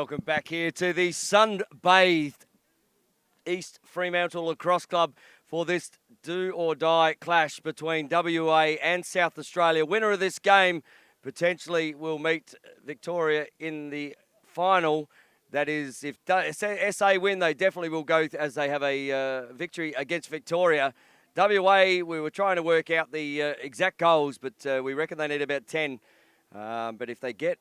welcome back here to the sun-bathed East Fremantle Lacrosse Club for this do-or-die clash between WA and South Australia. Winner of this game potentially will meet Victoria in the final. That is, if SA win, they definitely will go as they have a victory against Victoria. WA, we were trying to work out the exact goals, but we reckon they need about 10. But if they get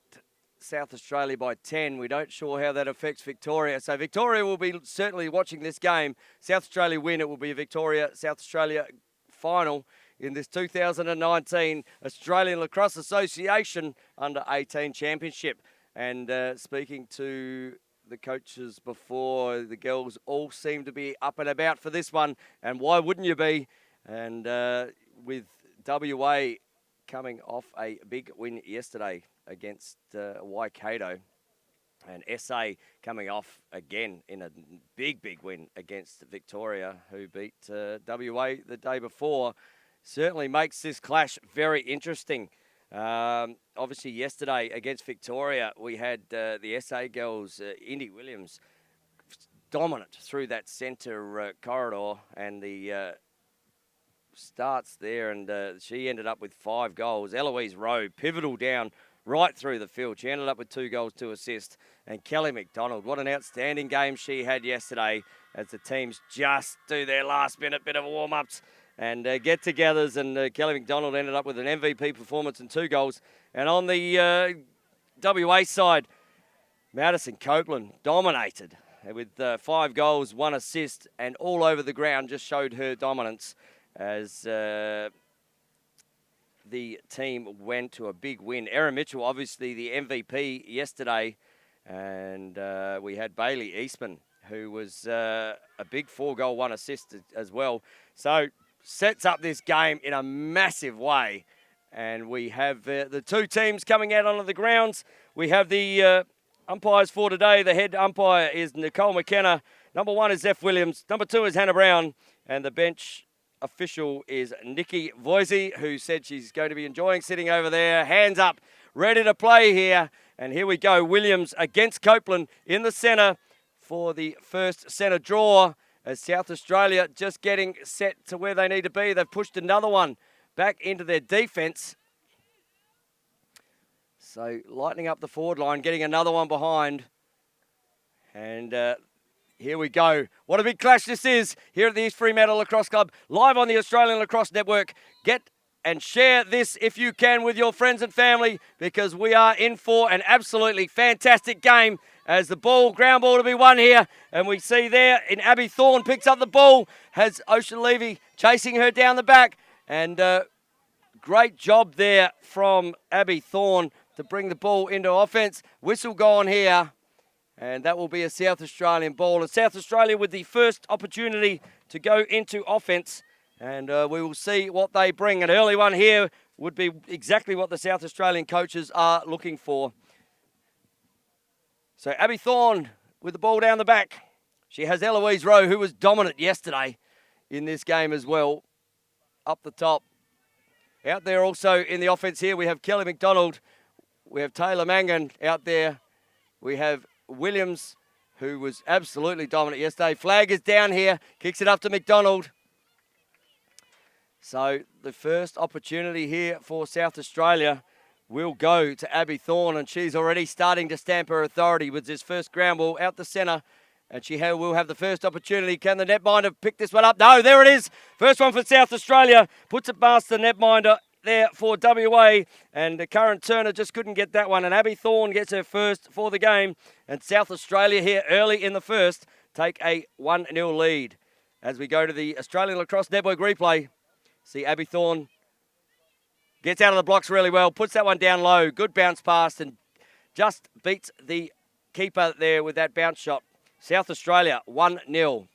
South Australia by 10, we don't sure how that affects Victoria. So Victoria will be certainly watching this game. South Australia win, it will be a Victoria-South Australia final in this 2019 Australian Lacrosse Association Under-18 Championship. And speaking to the coaches before, the girls all seem to be up and about for this one. And why wouldn't you be? And with WA coming off a big win yesterday against Waikato, and SA coming off again in a big win against Victoria, who beat WA the day before, certainly makes this clash very interesting. Obviously, yesterday against Victoria, we had the SA girls, Indy Williams, dominant through that centre corridor, and the starts there, and she ended up with 5 goals. Eloise Rowe, pivotal down right through the field. She ended up with 2 goals, 2 assists. And Kelly McDonald, what an outstanding game she had yesterday as the teams just do their last bit of warm-ups and get-togethers. And Kelly McDonald ended up with an MVP performance and 2 goals. And on the WA side, Madison Copeland dominated with 5 goals, 1 assist, and all over the ground, just showed her dominance as the team went to a big win. Erin Mitchell, obviously the MVP yesterday, and we had Bailey Eastman, who was a big 4-goal, 1 assist as well. So sets up this game in a massive way. And we have the 2 teams coming out onto the grounds. We have the umpires for today. The head umpire is Nicole McKenna. Number 1 is Zeph Williams. Number 2 is Hannah Brown. And the bench official is Nikki Voisey, who said she's going to be enjoying sitting over there. Hands up, ready to play here. And here we go. Williams against Copeland in the centre for the first centre draw, as South Australia just getting set to where they need to be. They've pushed another one back into their defence. So lightening up the forward line, getting another one behind. And here we go. What a big clash this is here at the East Fremantle Lacrosse Club, live on the Australian Lacrosse Network. Get and share this if you can with your friends and family, because we are in for an absolutely fantastic game as the ground ball to be won here. And we see there in Abby Thorne picks up the ball, has Ocean Levy chasing her down the back. And great job there from Abby Thorne to bring the ball into offense. Whistle gone here. And that will be a South Australian ball. And South Australia with the first opportunity to go into offense. And we will see what they bring. An early one here would be exactly what the South Australian coaches are looking for. So Abby Thorne with the ball down the back. She has Eloise Rowe, who was dominant yesterday in this game as well, up the top. Out there also in the offense here, we have Kelly McDonald. We have Taylor Mangan out there. We have Williams, who was absolutely dominant yesterday. Flag is down here, kicks it up to McDonald. So the first opportunity here for South Australia will go to Abby Thorne, and she's already starting to stamp her authority with this first ground ball out the centre. And she will have the first opportunity. Can the netminder pick this one up? No, there it is. First one for South Australia. Puts it past the netminder there for WA, and the current Turner just couldn't get that one. And Abby Thorne gets her first for the game. And South Australia here early in the first take a 1-0 lead. As we go to the Australian Lacrosse Network replay, see Abby Thorne gets out of the blocks really well, puts that one down low, good bounce pass, and just beats the keeper there with that bounce shot. South Australia 1-0.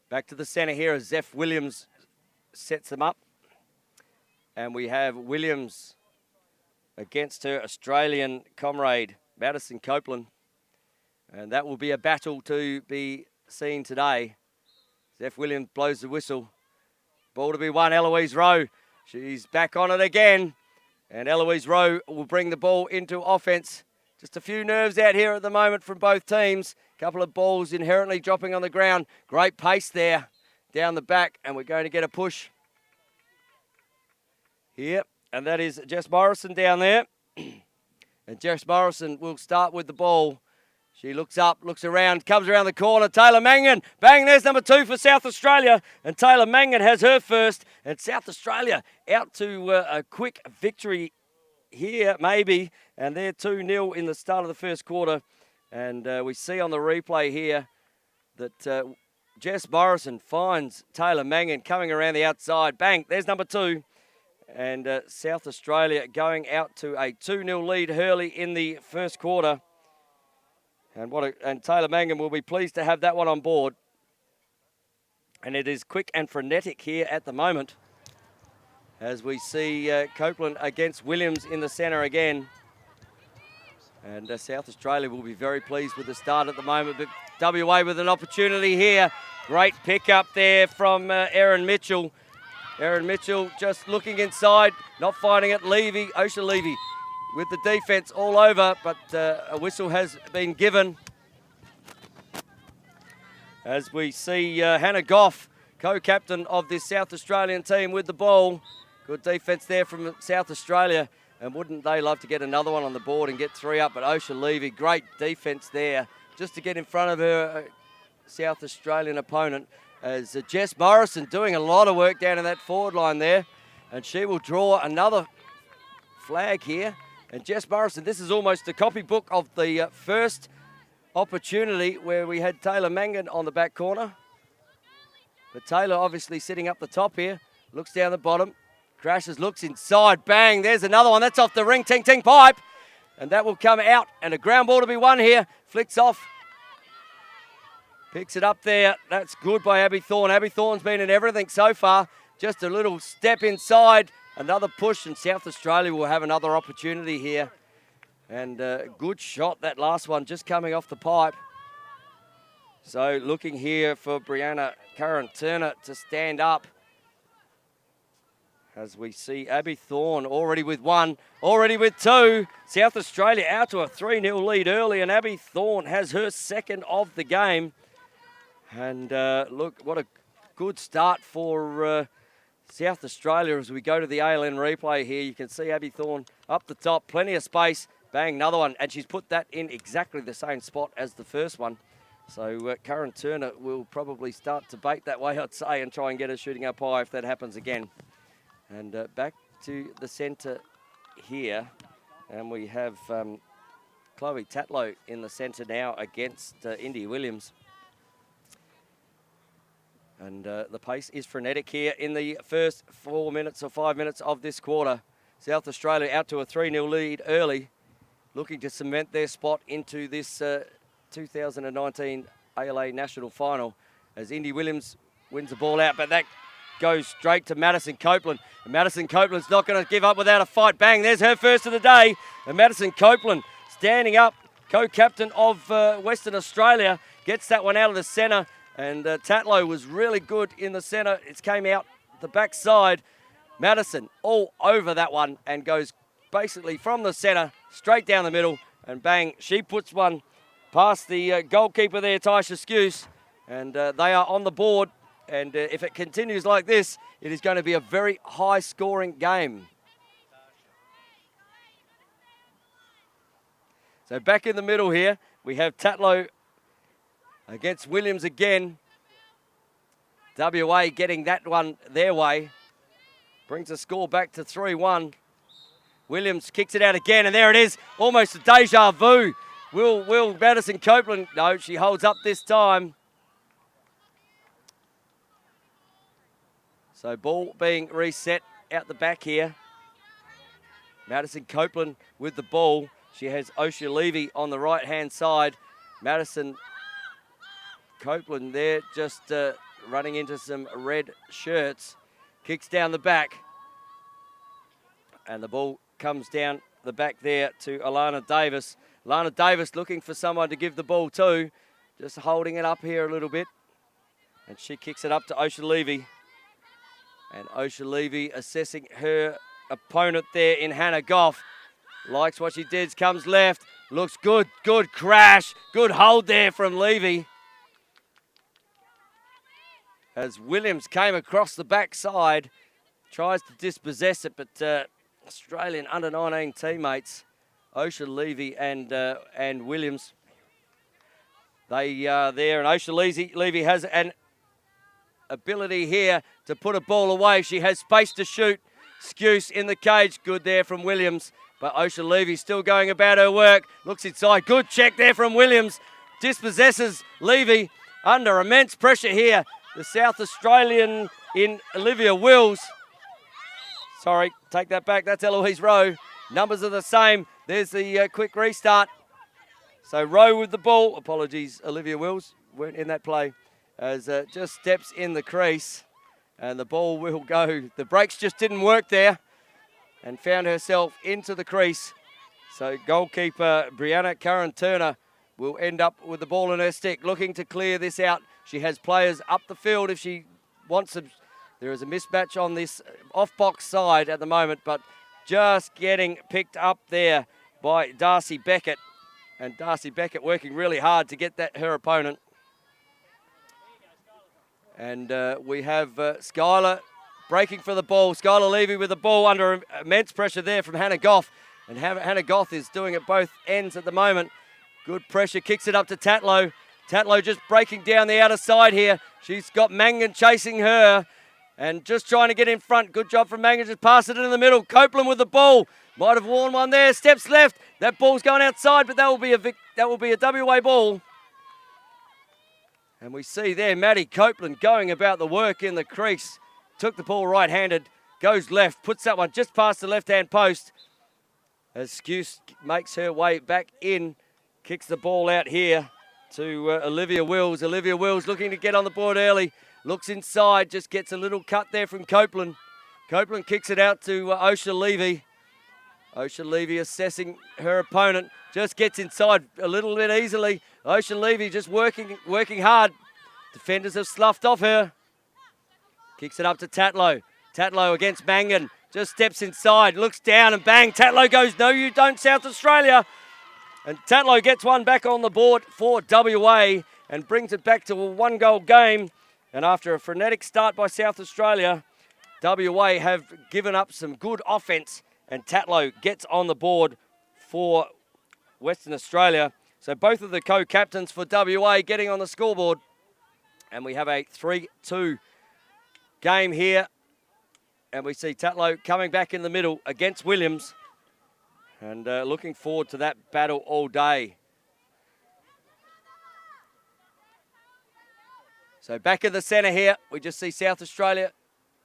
Back to the centre here as Zeph Williams sets them up. And we have Williams against her Australian comrade, Madison Copeland. And that will be a battle to be seen today. Zeph Williams blows the whistle. Ball to be won, Eloise Rowe. She's back on it again. And Eloise Rowe will bring the ball into offense. Just a few nerves out here at the moment from both teams. A couple of balls inherently dropping on the ground. Great pace there down the back, and we're going to get a push here. And that is Jess Morrison down there. And Jess Morrison will start with the ball. She looks up, looks around, comes around the corner. Taylor Mangan, bang, there's number 2 for South Australia. And Taylor Mangan has her first. And South Australia out to a quick victory here, maybe. And they're 2-0 in the start of the first quarter. And we see on the replay here that Jess Morrison finds Taylor Mangan coming around the outside. Bang, there's number 2. And South Australia going out to a 2-0 lead early in the first quarter. And Taylor Mangan will be pleased to have that one on board. And it is quick and frenetic here at the moment, as we see Copeland against Williams in the centre again. And South Australia will be very pleased with the start at the moment. But WA with an opportunity here. Great pick up there from Erin Mitchell. Erin Mitchell just looking inside, not finding it. Levy, Osha Levy with the defence all over, but a whistle has been given. As we see Hannah Goff, co-captain of this South Australian team, with the ball. Good defence there from South Australia. And wouldn't they love to get another one on the board and get 3 up? But Osha Levy, great defence there, just to get in front of her South Australian opponent. As Jess Morrison doing a lot of work down in that forward line there. And she will draw another flag here. And Jess Morrison, this is almost a copybook of the first opportunity where we had Taylor Mangan on the back corner. But Taylor obviously sitting up the top here. Looks down the bottom. Crashes, looks inside. Bang, there's another one. That's off the ring. Ting, ting, pipe. And that will come out. And a ground ball to be won here. Flicks off. Picks it up there. That's good by Abby Thorne. Abby Thorne's been in everything so far. Just a little step inside. Another push, and South Australia will have another opportunity here. And good shot, that last one, just coming off the pipe. So looking here for Brianna Curran-Turner to stand up. As we see Abby Thorne already with 1, already with 2. South Australia out to a 3-0 lead early, and Abby Thorne has her second of the game. And look, what a good start for South Australia as we go to the ALN replay here. You can see Abby Thorne up the top, plenty of space. Bang, another one. And she's put that in exactly the same spot as the first one. So Curran-Turner will probably start to bait that way, I'd say, and try and get her shooting up high if that happens again. And back to the centre here. And we have Chloe Tatlow in the centre now against Indy Williams. And the pace is frenetic here in the first 4 minutes or 5 minutes of this quarter. South Australia out to a 3-0 lead early, looking to cement their spot into this 2019 ALA National Final, as Indy Williams wins the ball out, but that goes straight to Madison Copeland. And Madison Copeland's not going to give up without a fight. Bang, there's her first of the day. And Madison Copeland standing up, co-captain of Western Australia, gets that one out of the centre. And Tatlow was really good in the centre. It came out the backside. Madison all over that one and goes basically from the centre straight down the middle. And bang, she puts one past the goalkeeper there, Taisha Skuse. And they are on the board. And if it continues like this, it is going to be a very high-scoring game. So back in the middle here, we have Tatlow against Williams again. WA getting that one their way. Brings the score back to 3-1. Williams kicks it out again, and there it is. Almost a deja vu. Will Madison Copeland? No, she holds up this time. So ball being reset out the back here. Madison Copeland with the ball. She has Osha Levy on the right-hand side. Madison Copeland there just running into some red shirts. Kicks down the back. And the ball comes down the back there to Alana Davis. Alana Davis looking for someone to give the ball to. Just holding it up here a little bit. And she kicks it up to Osha Levy. And Osha Levy assessing her opponent there in Hannah Goff. Likes what she did, comes left. Looks good. Good crash. Good hold there from Levy. As Williams came across the backside, tries to dispossess it, but Australian under-19 teammates, Osha Levy and Williams, they are there. And Osha Levy has an ability here to put a ball away. She has space to shoot. Skuse in the cage. Good there from Williams. But Osha Levy still going about her work. Looks inside. Good check there from Williams. Dispossesses Levy under immense pressure here. The South Australian in Olivia Wills. Sorry, take that back. That's Eloise Rowe. Numbers are the same. There's the quick restart. So Rowe with the ball. Apologies, Olivia Wills weren't in that play. As just steps in the crease. And the ball will go. The brakes just didn't work there. And found herself into the crease. So goalkeeper Brianna Curran-Turner will end up with the ball in her stick, looking to clear this out. She has players up the field if she wants them. There is a mismatch on this off-box side at the moment, but just getting picked up there by Darcy Beckett. And Darcy Beckett working really hard to get that her opponent. And we have Skylar breaking for the ball. Skylar Levy with the ball under immense pressure there from Hannah Goff. And Hannah Goff is doing it both ends at the moment. Good pressure, kicks it up to Tatlow. Tatlow just breaking down the outer side here. She's got Mangan chasing her and just trying to get in front. Good job from Mangan, just pass it in the middle. Copeland with the ball. Might have worn one there, steps left. That ball's going outside, but that will be a WA ball. And we see there Maddie Copeland going about the work in the crease. Took the ball right-handed, goes left, puts that one just past the left-hand post. As Skuse makes her way back in, kicks the ball out here to Olivia Wills. Olivia Wills looking to get on the board early. Looks inside, just gets a little cut there from Copeland. Copeland kicks it out to Osha Levy. Osha Levy assessing her opponent. Just gets inside a little bit easily. Osha Levy just working hard. Defenders have sloughed off her. Kicks it up to Tatlow. Tatlow against Mangan. Just steps inside, looks down and bang. Tatlow goes, no you don't, South Australia. And Tatlow gets one back on the board for WA and brings it back to a one-goal game. And after a frenetic start by South Australia, WA have given up some good offence and Tatlow gets on the board for Western Australia. So both of the co-captains for WA getting on the scoreboard. And we have a 3-2 game here. And we see Tatlow coming back in the middle against Williams. And looking forward to that battle all day. So back in the centre here, we just see South Australia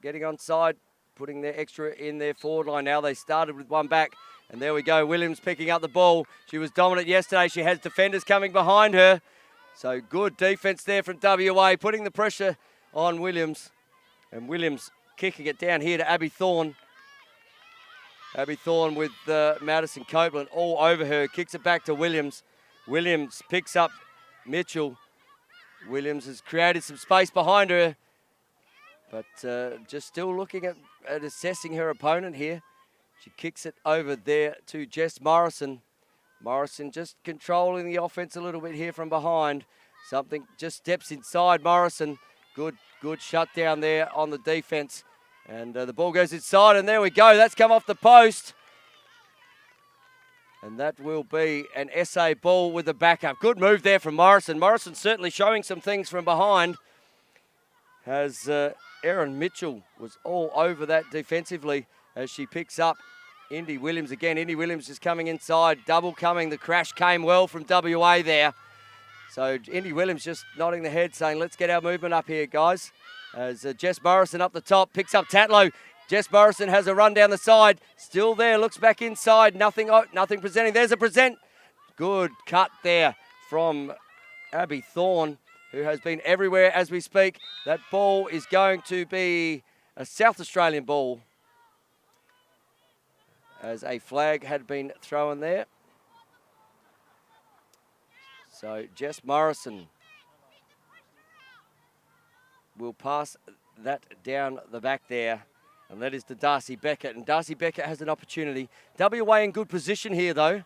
getting onside, putting their extra in their forward line. Now they started with one back. And there we go, Williams picking up the ball. She was dominant yesterday. She has defenders coming behind her. So good defence there from WA, putting the pressure on Williams. And Williams kicking it down here to Abby Thorne. Abby Thorne with Madison Copeland all over her. Kicks it back to Williams. Williams picks up Mitchell. Williams has created some space behind her. But just still looking at assessing her opponent here. She kicks it over there to Jess Morrison. Morrison just controlling the offense a little bit here from behind. Something just steps inside Morrison. Good shut down there on the defense. And the ball goes inside, and there we go. That's come off the post. And that will be an SA ball with the backup. Good move there from Morrison. Morrison certainly showing some things from behind. As Erin Mitchell was all over that defensively as she picks up Indy Williams again. Indy Williams is coming inside, double coming. The crash came well from WA there. So Indy Williams just nodding the head saying, let's get our movement up here, guys. As Jess Morrison up the top, picks up Tatlow. Jess Morrison has a run down the side. Still there, looks back inside. Nothing presenting. There's a present. Good cut there from Abby Thorne, who has been everywhere as we speak. That ball is going to be a South Australian ball, as a flag had been thrown there. So Jess Morrison will pass that down the back there. And that is to Darcy Beckett. And Darcy Beckett has an opportunity. WA in good position here, though.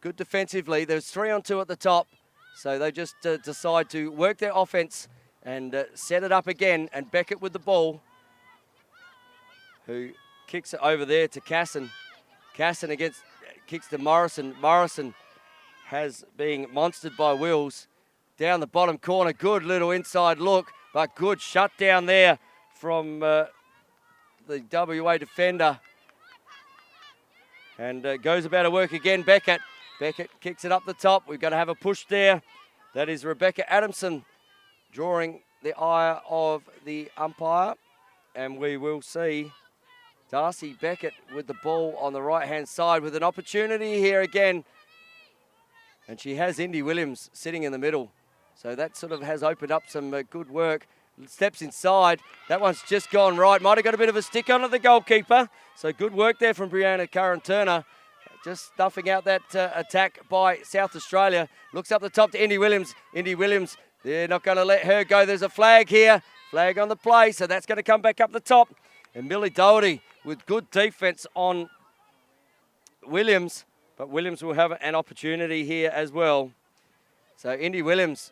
good defensively. There's 3-on-2 at the top, so they just decide to work their offense and set it up again. And Beckett with the ball, who kicks it over there to Casson. Casson kicks to Morrison. Morrison has been monstered by Wills. Down the bottom corner, good little inside look, but good shutdown there from the WA defender. And goes about her work again, Beckett. Beckett kicks it up the top. We've got to have a push there. That is Rebecca Adamson drawing the eye of the umpire. And we will see Darcy Beckett with the ball on the right-hand side with an opportunity here again. And she has Indy Williams sitting in the middle. So that sort of has opened up some good work. Steps inside. That one's just gone right. Might have got a bit of a stick on it, the goalkeeper. So good work there from Brianna Curran-Turner. Just stuffing out that attack by South Australia. Looks up the top to Indy Williams. Indy Williams, they're not going to let her go. There's a flag here. Flag on the play, so that's going to come back up the top. And Millie Doherty with good defence on Williams. But Williams will have an opportunity here as well. So Indy Williams,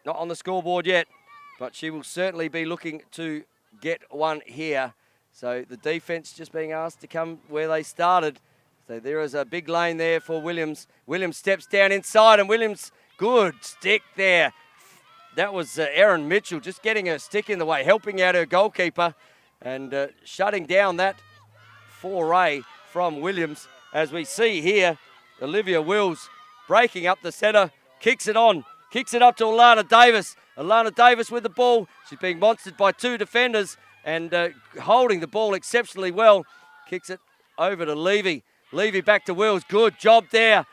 not on the scoreboard yet, but she will certainly be looking to get one here. So the defence just being asked to come where they started. So there is a big lane there for Williams. Williams steps down inside, and Williams, good stick there. That was Erin Mitchell just getting her stick in the way, helping out her goalkeeper and shutting down that foray from Williams. As we see here, Olivia Wills breaking up the centre, kicks it on, kicks it up to Alana Davis. Alana Davis with the ball. She's being monstered by two defenders and holding the ball exceptionally well. Kicks it over to Levy. Levy back to Wills. Good job there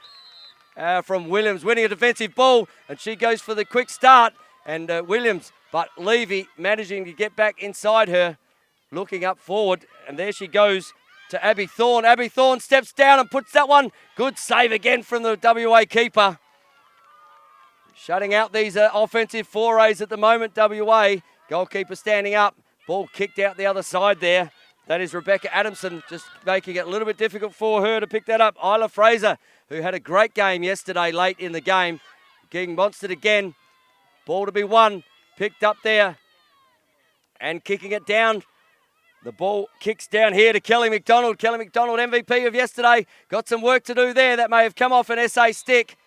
from Williams, winning a defensive ball, and she goes for the quick start. And Williams, but Levy managing to get back inside her, looking up forward, and there she goes to Abby Thorne. Abby Thorne steps down and puts that one. Good save again from the WA keeper. Shutting out these offensive forays at the moment, WA. Goalkeeper standing up. Ball kicked out the other side there. That is Rebecca Adamson, just making it a little bit difficult for her to pick that up. Isla Fraser, who had a great game yesterday late in the game, getting monstered again. Ball to be won, picked up there and kicking it down. The ball kicks down here to Kelly McDonald. Kelly McDonald, MVP of yesterday. Got some work to do there. That may have come off an SA stick.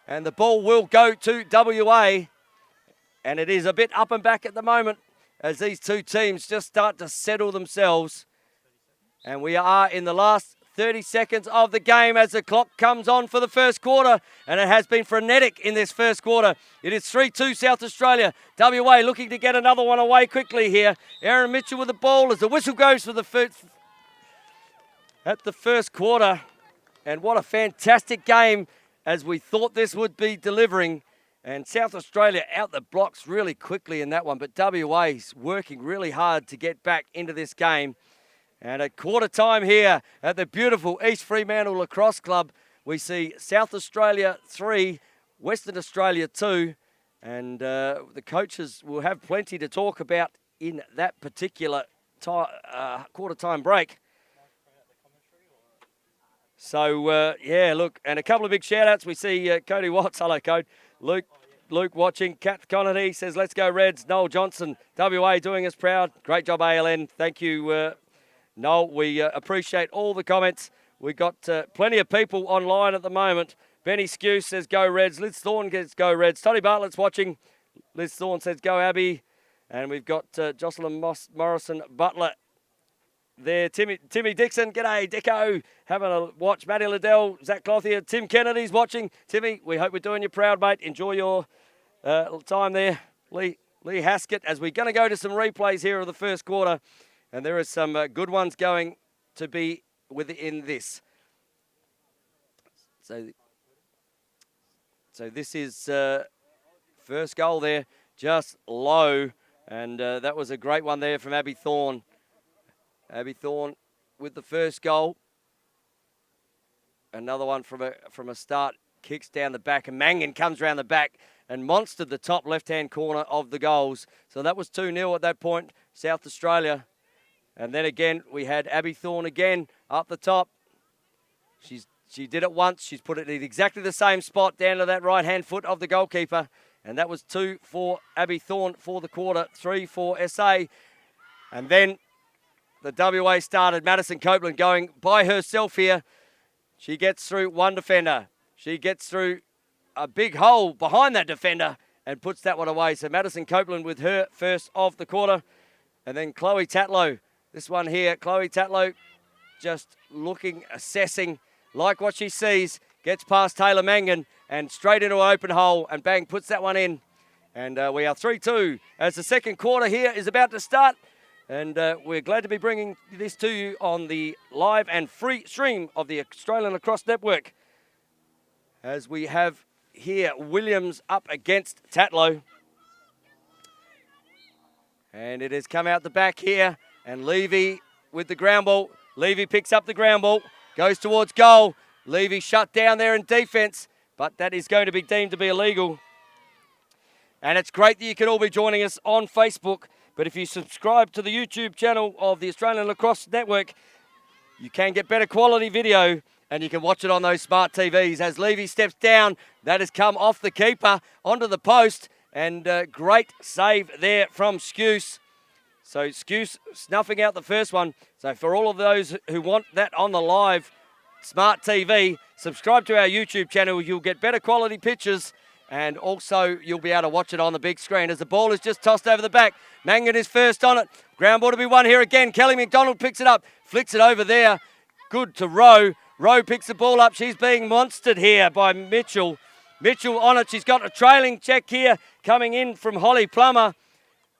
And the ball will go to WA. And it is a bit up and back at the moment as these two teams just start to settle themselves. And we are in the last 30 seconds of the game as the clock comes on for the first quarter. And it has been frenetic in this first quarter. It is 3-2 South Australia. WA looking to get another one away quickly here. Erin Mitchell with the ball as the whistle goes for the first quarter. And what a fantastic game as we thought this would be delivering. And South Australia out the blocks really quickly in that one. But WA's working really hard to get back into this game. And at quarter time here at the beautiful East Fremantle Lacrosse Club, we see South Australia 3, Western Australia 2. And the coaches will have plenty to talk about in that particular quarter time break. So, yeah, look, and a couple of big shout-outs. We see Cody Watts. Hello, Code. Luke watching. Kat Connerty says, let's go Reds. Noel Johnson, WA doing us proud. Great job, ALN. Thank you, Noel. We appreciate all the comments. We got plenty of people online at the moment. Benny Skew says, go Reds. Liz Thorne says, go Reds. Toddy Bartlett's watching. Liz Thorne says, go Abby. And we've got Jocelyn Morrison Butler there. Timmy Dixon, g'day, Dicko. Having a watch. Matty Liddell, Zach Clothier, Tim Kennedy's watching. Timmy, we hope we're doing you proud, mate. Enjoy your time there. Lee Haskett, as we're going to go to some replays here of the first quarter. And there are some good ones going to be within this. So this is first goal there, just low. And that was a great one there from Abby Thorne. Abby Thorne with the first goal. Another one from a start, kicks down the back, and Mangan comes around the back and monstered the top left-hand corner of the goals. So that was 2-0 at that point, South Australia. And then again, we had Abby Thorne again up the top. She's She did it once. She's put it in exactly the same spot down to that right-hand foot of the goalkeeper. And that was 2 for Abby Thorne for the quarter, 3 for SA. And then the WA started. Madison Copeland going by herself here. She gets through one defender. She gets through a big hole behind that defender and puts that one away. So Madison Copeland with her first of the quarter. And then Chloe Tatlow. This one here, Chloe Tatlow just looking, assessing, like what she sees. Gets past Taylor Mangan and straight into an open hole and bang, puts that one in. And we are 3-2 as the second quarter here is about to start. And we're glad to be bringing this to you on the live and free stream of the Australian Lacrosse Network. As we have here Williams up against Tatlow. And it has come out the back here. And Levy with the ground ball. Levy picks up the ground ball, goes towards goal. Levy shut down there in defence, but that is going to be deemed to be illegal. And it's great that you can all be joining us on Facebook. But if you subscribe to the YouTube channel of the Australian Lacrosse Network, you can get better quality video and you can watch it on those smart TVs. As Levy steps down, that has come off the keeper onto the post. And great save there from Skuse. So Skuse snuffing out the first one. So for all of those who want that on the live smart TV, subscribe to our YouTube channel. You'll get better quality pictures. And also, you'll be able to watch it on the big screen as the ball is just tossed over the back. Mangan is first on it. Ground ball to be won here again. Kelly McDonald picks it up, flicks it over there. Good to Rowe. Rowe picks the ball up. She's being monstered here by Mitchell. Mitchell on it. She's got a trailing check here coming in from Holly Plummer.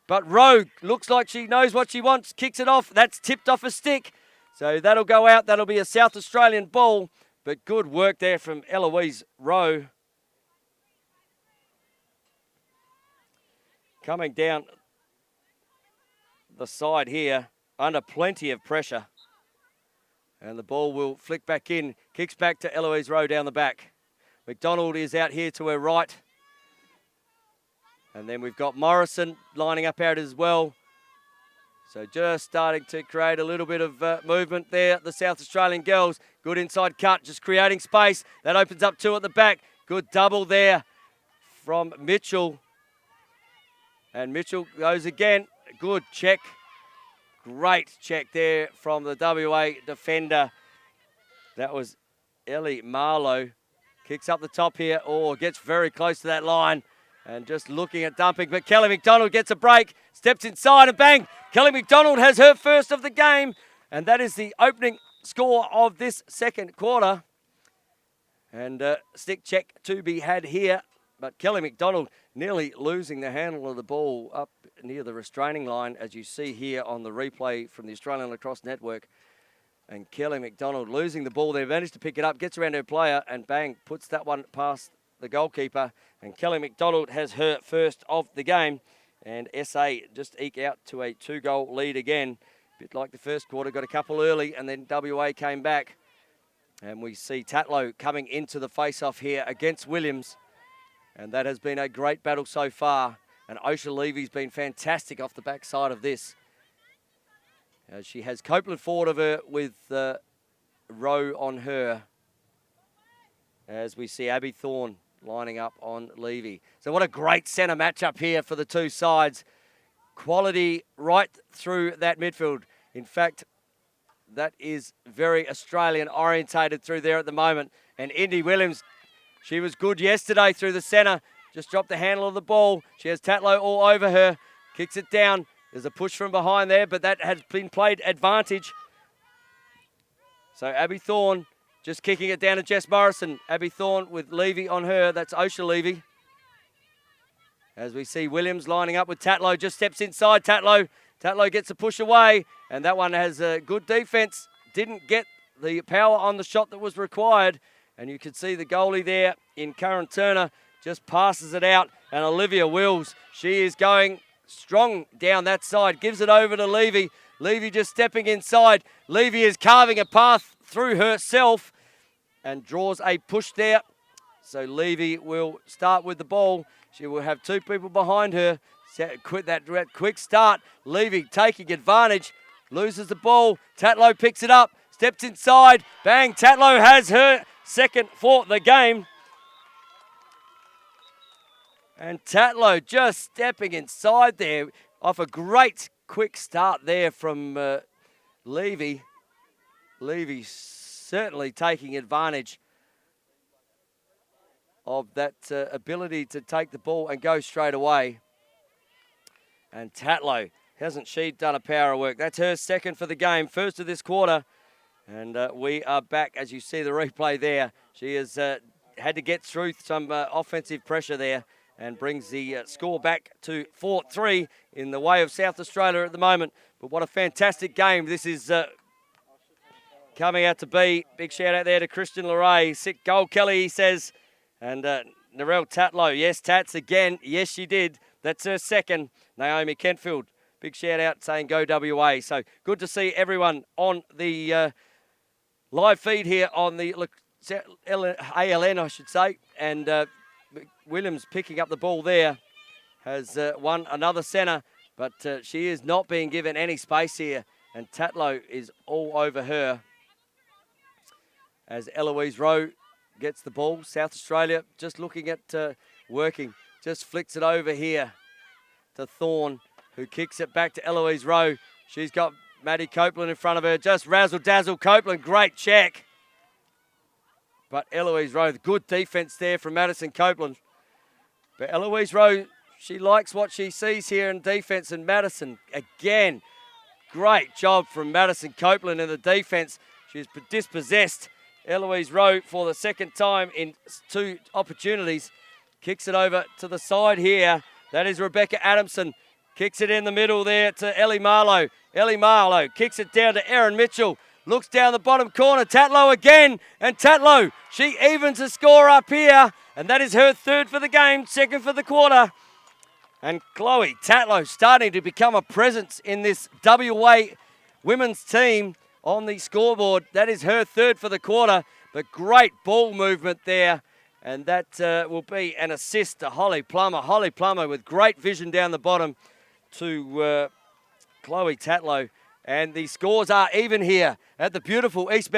But Rowe looks like she knows what she wants. Kicks it off. That's tipped off a stick. So that'll go out. That'll be a South Australian ball. But good work there from Eloise Rowe. Coming down the side here under plenty of pressure. And the ball will flick back in. Kicks back to Eloise Rowe down the back. McDonald is out here to her right. And then we've got Morrison lining up out as well. So just starting to create a little bit of movement there. The South Australian girls. Good inside cut, just creating space. That opens up two at the back. Good double there from Mitchell. And Mitchell goes again. Good check. Great check there from the WA defender. That was Ellie Marlowe. Kicks up the top here. Oh, gets very close to that line. And just looking at dumping. But Kelly McDonald gets a break. Steps inside and bang. Kelly McDonald has her first of the game. And that is the opening score of this second quarter. And stick check to be had here. But Kelly McDonald nearly losing the handle of the ball up near the restraining line, as you see here on the replay from the Australian Lacrosse Network. And Kelly McDonald losing the ball there, managed to pick it up, gets around her player, and bang, puts that one past the goalkeeper. And Kelly McDonald has her first of the game. And SA just eke out to a 2-goal lead again. A bit like the first quarter, got a couple early, and then WA came back. And we see Tatlow coming into the face-off here against Williams. And that has been a great battle so far. And Osha Levy's been fantastic off the backside of this. She has Copeland forward of her with Rowe on her. As we see Abby Thorne lining up on Levy. So what a great centre matchup here for the two sides. Quality right through that midfield. In fact, that is very Australian orientated through there at the moment. And Indy Williams, she was good yesterday through the centre. Just dropped the handle of the ball. She has Tatlow all over her. Kicks it down. There's a push from behind there, but that has been played advantage. So Abby Thorne just kicking it down to Jess Morrison. Abby Thorne with Levy on her. That's Osha Levy. As we see Williams lining up with Tatlow. Just steps inside Tatlow. Tatlow gets a push away. And that one has a good defence. Didn't get the power on the shot that was required. And you can see the goalie there in Karen Turner just passes it out. And Olivia Wills, she is going strong down that side. Gives it over to Levy. Levy just stepping inside. Levy is carving a path through herself and draws a push there. So Levy will start with the ball. She will have two people behind her. Quit that quick start. Levy taking advantage. Loses the ball. Tatlow picks it up. Steps inside. Bang. Tatlow has her second for the game. And Tatlow just stepping inside there off a great quick start there from Levy. Levy certainly taking advantage of that ability to take the ball and go straight away. And Tatlow, hasn't she done a power of work? That's her second for the game, first of this quarter. And we are back, as you see the replay there. She has had to get through some offensive pressure there and brings the score back to 4-3 in the way of South Australia at the moment. But what a fantastic game this is coming out to be. Big shout out there to Christian Leray. Sick goal, Kelly, he says. And Narelle Tatlow, yes, Tats again. Yes, she did. That's her second. Naomi Kentfield, big shout out saying go WA. So good to see everyone on the live feed here on the ALN, I should say. And Williams picking up the ball there has won another centre, but she is not being given any space here. And Tatlow is all over her as Eloise Rowe gets the ball. South Australia just looking at working. Just flicks it over here to Thorne, who kicks it back to Eloise Rowe. She's got Maddie Copeland in front of her. Just razzle-dazzle Copeland. Great check. But Eloise Rowe, good defence there from Madison Copeland. But Eloise Rowe, she likes what she sees here in defence. And Madison, again, great job from Madison Copeland in the defence. She's dispossessed Eloise Rowe for the second time in 2 opportunities. Kicks it over to the side here. That is Rebecca Adamson. Kicks it in the middle there to Ellie Marlowe. Ellie Marlowe kicks it down to Erin Mitchell. Looks down the bottom corner. Tatlow again. And Tatlow, she evens the score up here. And that is her third for the game, second for the quarter. And Chloe Tatlow starting to become a presence in this WA women's team on the scoreboard. That is her third for the quarter. But great ball movement there. And that will be an assist to Holly Plummer. Holly Plummer with great vision down the bottom to Chloe Tatlow. And the scores are even here at the beautiful East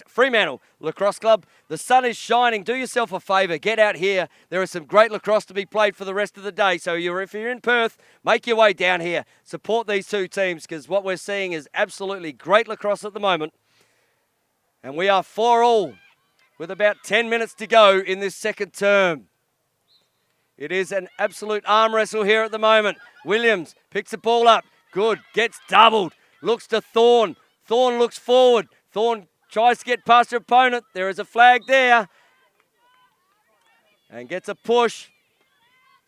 Fremantle Lacrosse Club. The sun is shining. Do yourself a favour. Get out here. There is some great lacrosse to be played for the rest of the day. So if you're in Perth, make your way down here. Support these two teams because what we're seeing is absolutely great lacrosse at the moment. And we are 4-all. With about 10 minutes to go in this second term. It is an absolute arm wrestle here at the moment. Williams picks the ball up. Good. Gets doubled. Looks to Thorne. Thorne looks forward. Thorne tries to get past her opponent. There is a flag there. And gets a push.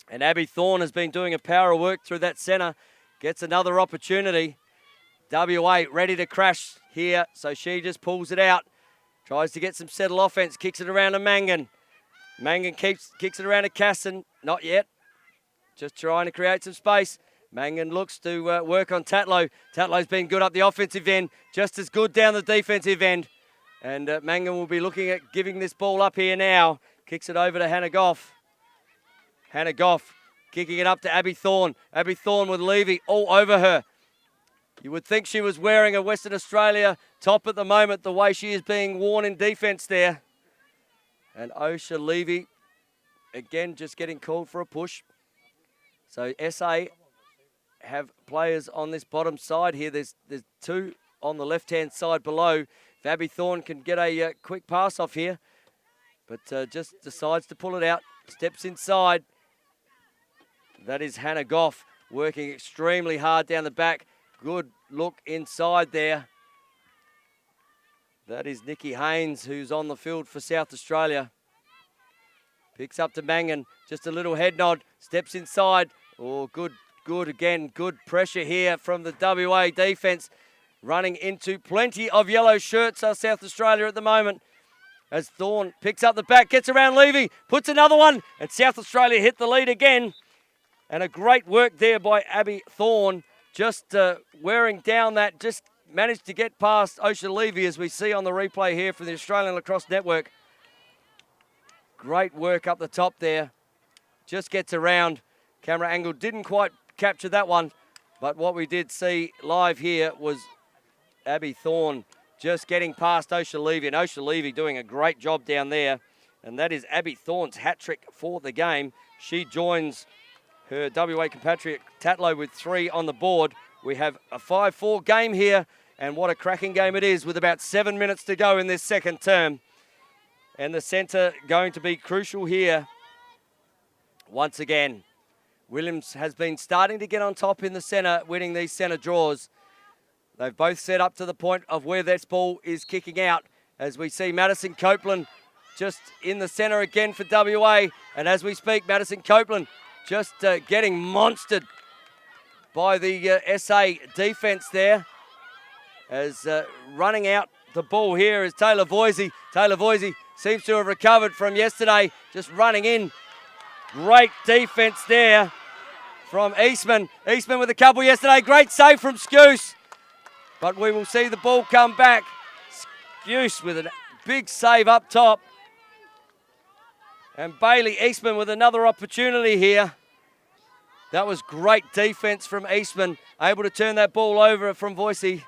And Abby Thorne has been doing a power of work through that centre. Gets another opportunity. WA ready to crash here. So she just pulls it out. Tries to get some settle offense, kicks it around to Mangan. Mangan kicks it around to Casson. Not yet. Just trying to create some space. Mangan looks to work on Tatlow. Tatlow's been good up the offensive end, just as good down the defensive end. And Mangan will be looking at giving this ball up here now. Kicks it over to Hannah Goff. Hannah Goff kicking it up to Abby Thorne. Abby Thorne with Levy all over her. You would think she was wearing a Western Australia top at the moment, the way she is being worn in defence there. And Osha Levy, again, just getting called for a push. So SA have players on this bottom side here. There's 2 on the left-hand side below. If Abby Thorne can get a quick pass off here, but just decides to pull it out, steps inside. That is Hannah Goff working extremely hard down the back. Good look inside there. That is Nikki Haynes, who's on the field for South Australia. Picks up to Mangan, just a little head nod, steps inside. Oh, good again. Good pressure here from the WA defence. Running into plenty of yellow shirts are South Australia at the moment. As Thorne picks up the back, gets around Levy, puts another one, and South Australia hit the lead again. And a great work there by Abby Thorne. Just wearing down that, just managed to get past Osha Levy, as we see on the replay here from the Australian Lacrosse Network. Great work up the top there. Just gets around. Camera angle didn't quite capture that one, but what we did see live here was Abby Thorne just getting past O'Shalevy, and O'Shalevy doing a great job down there. And that is Abby Thorne's hat trick for the game. She joins her WA compatriot Tatlow with 3 on the board. We have a 5-4 game here, and what a cracking game it is with about 7 minutes to go in this second term. And the centre going to be crucial here. Once again, Williams has been starting to get on top in the centre, winning these centre draws. They've both set up to the point of where this ball is kicking out, as we see Madison Copeland just in the centre again for WA. And as we speak, Madison Copeland just getting monstered by the SA defence there. As running out the ball here is Taylor Voisey. Taylor Voisey seems to have recovered from yesterday, just running in. Great defence there from Eastman. Eastman with a couple yesterday. Great save from Scouse. But we will see the ball come back. Scouse with a big save up top. And Bailey Eastman with another opportunity here. That was great defence from Eastman. Able to turn that ball over from Voisey.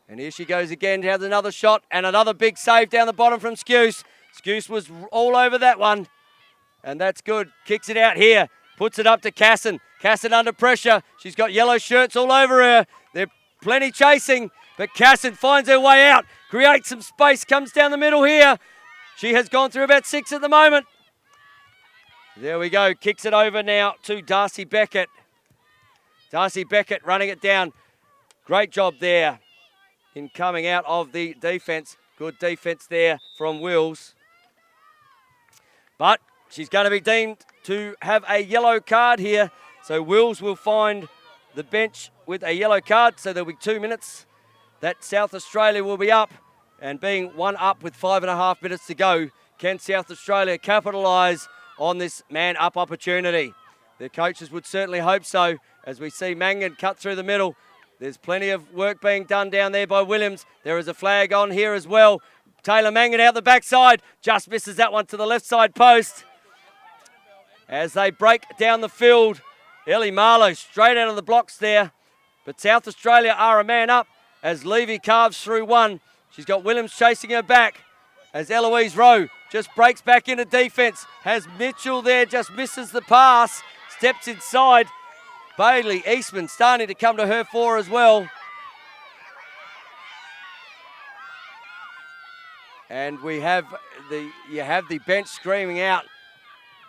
And here she goes again. Has another shot and another big save down the bottom from Scouse. Scouse was all over that one. And that's good. Kicks it out here. Puts it up to Casson. Casson under pressure. She's got yellow shirts all over her. They're plenty chasing. But Casson finds her way out. Creates some space. Comes down the middle here. She has gone through about 6 at the moment. There we go. Kicks it over now to Darcy Beckett. Darcy Beckett running it down. Great job there in coming out of the defence. Good defence there from Wills. But she's going to be deemed to have a yellow card here. So Wills will find the bench with a yellow card. So there'll be 2 minutes that South Australia will be up. And being 1 up with 5.5 minutes to go, can South Australia capitalise on this man-up opportunity? The coaches would certainly hope so, as we see Mangan cut through the middle. There's plenty of work being done down there by Williams. There is a flag on here as well. Taylor Mangan out the backside, just misses that one to the left side post. As they break down the field, Ellie Marlowe straight out of the blocks there. But South Australia are a man up as Levy carves through one. She's got Williams chasing her back as Eloise Rowe just breaks back into defence. Has Mitchell there, just misses the pass, steps inside. Bailey Eastman starting to come to her fore as well. And you have the bench screaming out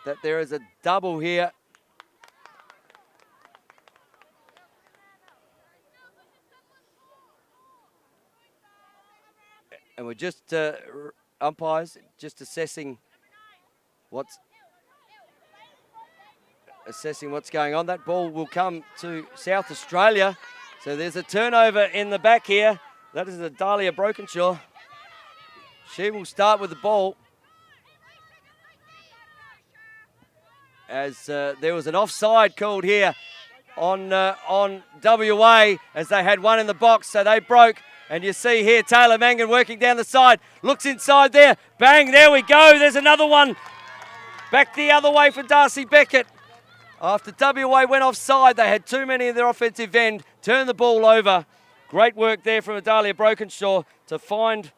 that there is a double here. And we're just, umpires, just assessing what's going on. That ball will come to South Australia. So there's a turnover in the back here. That is a Dahlia Brokenshaw. She will start with the ball. As there was an offside called here on WA as they had one in the box, so they broke. And you see here Taylor Mangan working down the side. Looks inside there. Bang, there we go. There's another one. Back the other way for Darcy Beckett. After WA went offside, they had too many in their offensive end. Turned the ball over. Great work there from Adalia Brokenshaw to find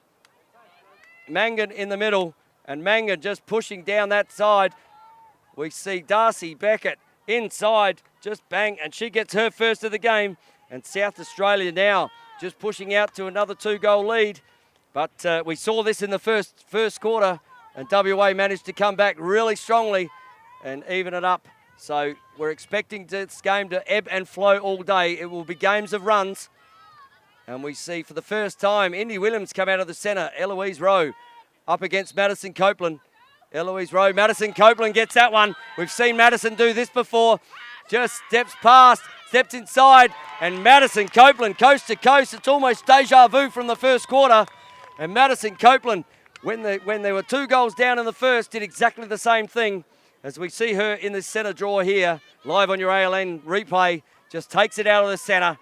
Mangan in the middle. And Mangan just pushing down that side. We see Darcy Beckett inside. Just bang, and she gets her first of the game. And South Australia now just pushing out to another 2-goal lead. But we saw this in the first quarter, and WA managed to come back really strongly and even it up. So we're expecting this game to ebb and flow all day. It will be games of runs. And we see for the first time, Indy Williams come out of the centre. Eloise Rowe up against Madison Copeland. Eloise Rowe, Madison Copeland gets that one. We've seen Madison do this before. Just steps past, steps inside, and Madison Copeland coast to coast. It's almost deja vu from the first quarter. And Madison Copeland, when there were 2 goals down in the first, did exactly the same thing. As we see her in the centre draw here, live on your ALN replay, just takes it out of the centre.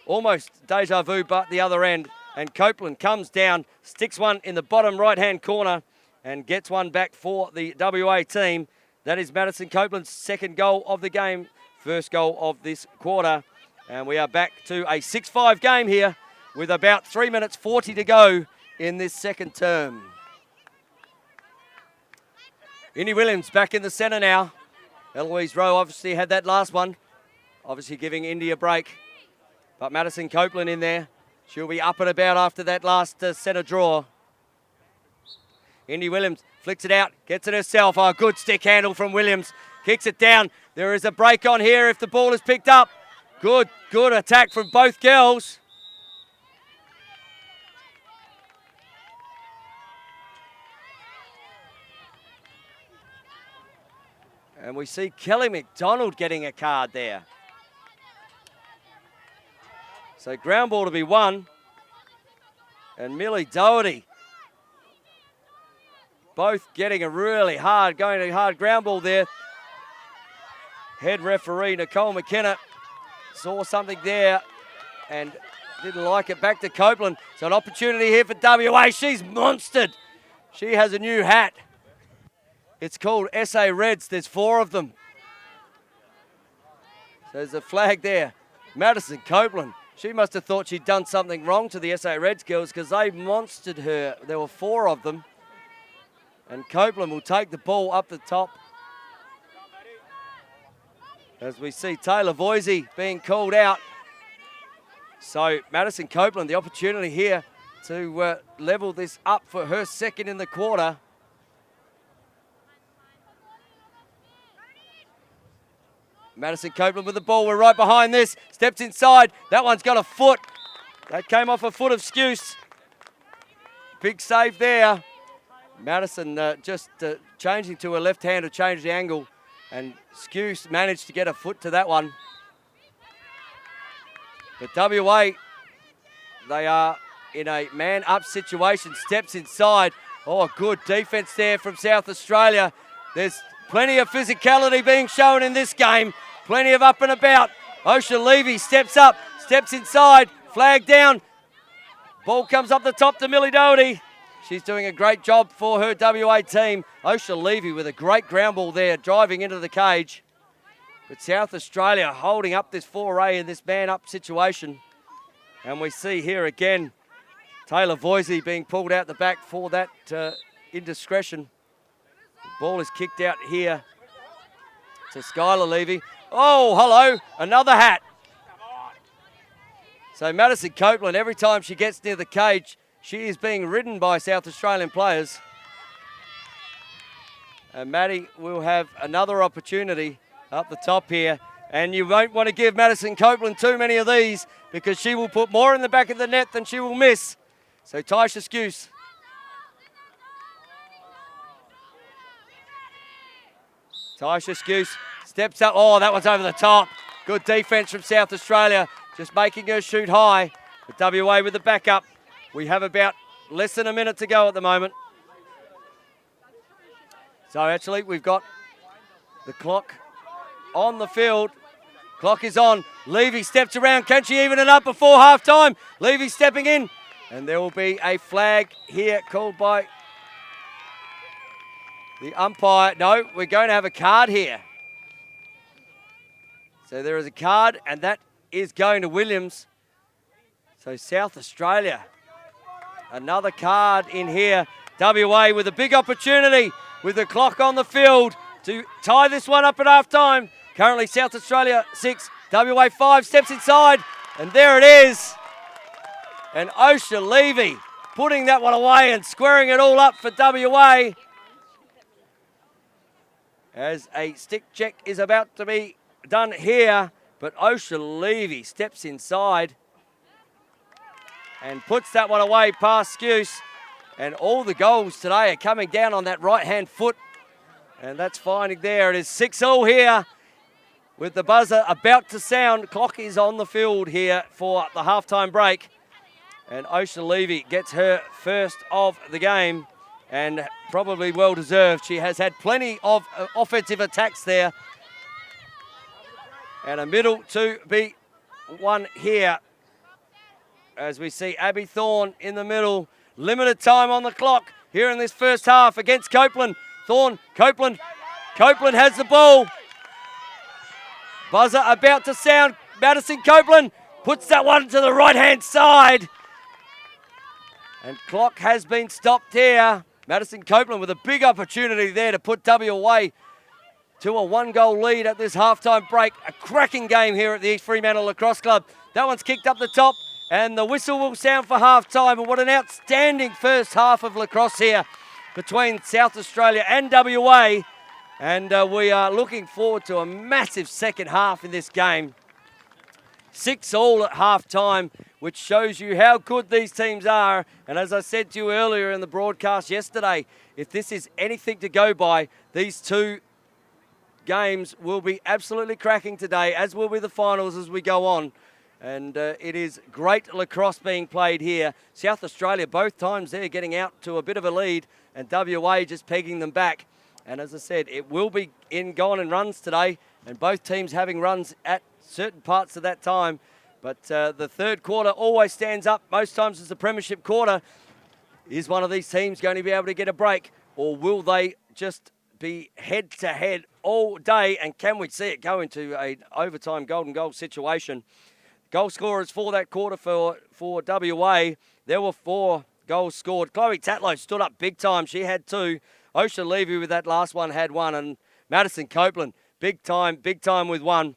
Almost deja vu, but the other end. And Copeland comes down, sticks one in the bottom right-hand corner, and gets one back for the WA team. That is Madison Copeland's second goal of the game, first goal of this quarter. And we are back to a 6-5 game here with about 3 minutes 40 to go in this second term. Indy Williams back in the centre now. Eloise Rowe obviously had that last one, obviously giving Indy a break. But Madison Copeland in there. She'll be up and about after that last centre draw. Indy Williams flicks it out, gets it herself. Oh, good stick handle from Williams. Kicks it down. There is a break on here if the ball is picked up. Good attack from both girls. And we see Kelly McDonald getting a card there. So ground ball to be won. And Millie Doherty both getting a really hard ground ball there. Head referee Nicole McKenna saw something there and didn't like it. Back to Copeland. So an opportunity here for WA. She's monstered. She has a new hat. It's called SA Reds. There's 4 of them. So there's a flag there. Madison Copeland. She must have thought she'd done something wrong to the SA Reds girls because they monstered her. There were 4 of them. And Copeland will take the ball up the top. As we see Taylor Voisey being called out. So Madison Copeland, the opportunity here to level this up for her second in the quarter. Madison Copeland with the ball. We're right behind this. Steps inside. That one's got a foot. That came off a foot of Skuse. Big save there. Madison just changing to her left hand to change the angle. And Skuse managed to get a foot to that one. But WA, they are in a man-up situation. Steps inside. Oh, good defence there from South Australia. There's plenty of physicality being shown in this game. Plenty of up and about. Osha Levy steps up, steps inside, flag down. Ball comes up the top to Millie Doherty. She's doing a great job for her WA team. Osha Levy with a great ground ball there, driving into the cage. But South Australia holding up this foray in this man-up situation. And we see here again, Taylor Voisey being pulled out the back for that indiscretion. The ball is kicked out here to Skylar Levy. Oh, hello, another hat. So Madison Copeland, every time she gets near the cage, she is being ridden by South Australian players. And Maddie will have another opportunity up the top here. And you won't want to give Madison Copeland too many of these because she will put more in the back of the net than she will miss. So Taisha Skuse. Taisha Skuse steps up. Oh, that one's over the top. Good defence from South Australia, just making her shoot high. But WA with the backup. We have about less than a minute to go at the moment. So actually, we've got the clock on the field. Clock is on. Levy steps around. Can she even it up before half-time? Levy stepping in. And there will be a flag here called by the umpire. No, we're going to have a card here. So there is a card, and that is going to Williams. So South Australia, another card in here. WA with a big opportunity with the clock on the field to tie this one up at half-time. Currently South Australia 6, WA 5, steps inside, and there it is. And Osha Levy putting that one away and squaring it all up for WA. As a stick check is about to be done here, but Osha Levy steps inside and puts that one away past Skuse. And all the goals today are coming down on that right-hand foot. And that's finding there. It is 6-all here with the buzzer about to sound. Clock is on the field here for the halftime break. And Osha Levy gets her first of the game, and probably well-deserved. She has had plenty of offensive attacks there. And a middle to be won here. As we see Abby Thorne in the middle. Limited time on the clock here in this first half against Copeland. Thorne, Copeland has the ball. Buzzer about to sound. Madison Copeland puts that one to the right-hand side. And clock has been stopped here. Madison Copeland with a big opportunity there to put WA to a 1-goal lead at this halftime break. A cracking game here at the East Fremantle Lacrosse Club. That one's kicked up the top, and the whistle will sound for halftime. And what an outstanding first half of lacrosse here between South Australia and WA. And we are looking forward to a massive second half in this game. 6-all at halftime, which shows you how good these teams are. And as I said to you earlier in the broadcast yesterday, if this is anything to go by, these two games will be absolutely cracking today, as will be the finals as we go on. And it is great lacrosse being played here. South Australia, both times they're getting out to a bit of a lead, and WA just pegging them back. And as I said, it will be gone in runs today, and both teams having runs at certain parts of that time. But the third quarter always stands up. Most times it's the premiership quarter. Is one of these teams going to be able to get a break, or will they just be head-to-head all day? And can we see it go into an overtime golden goal situation? Goal scorers for that quarter for WA, there were 4 goals scored. Chloe Tatlow stood up big time. She had 2. Osha Levy with that last one had 1. And Madison Copeland, big time with 1.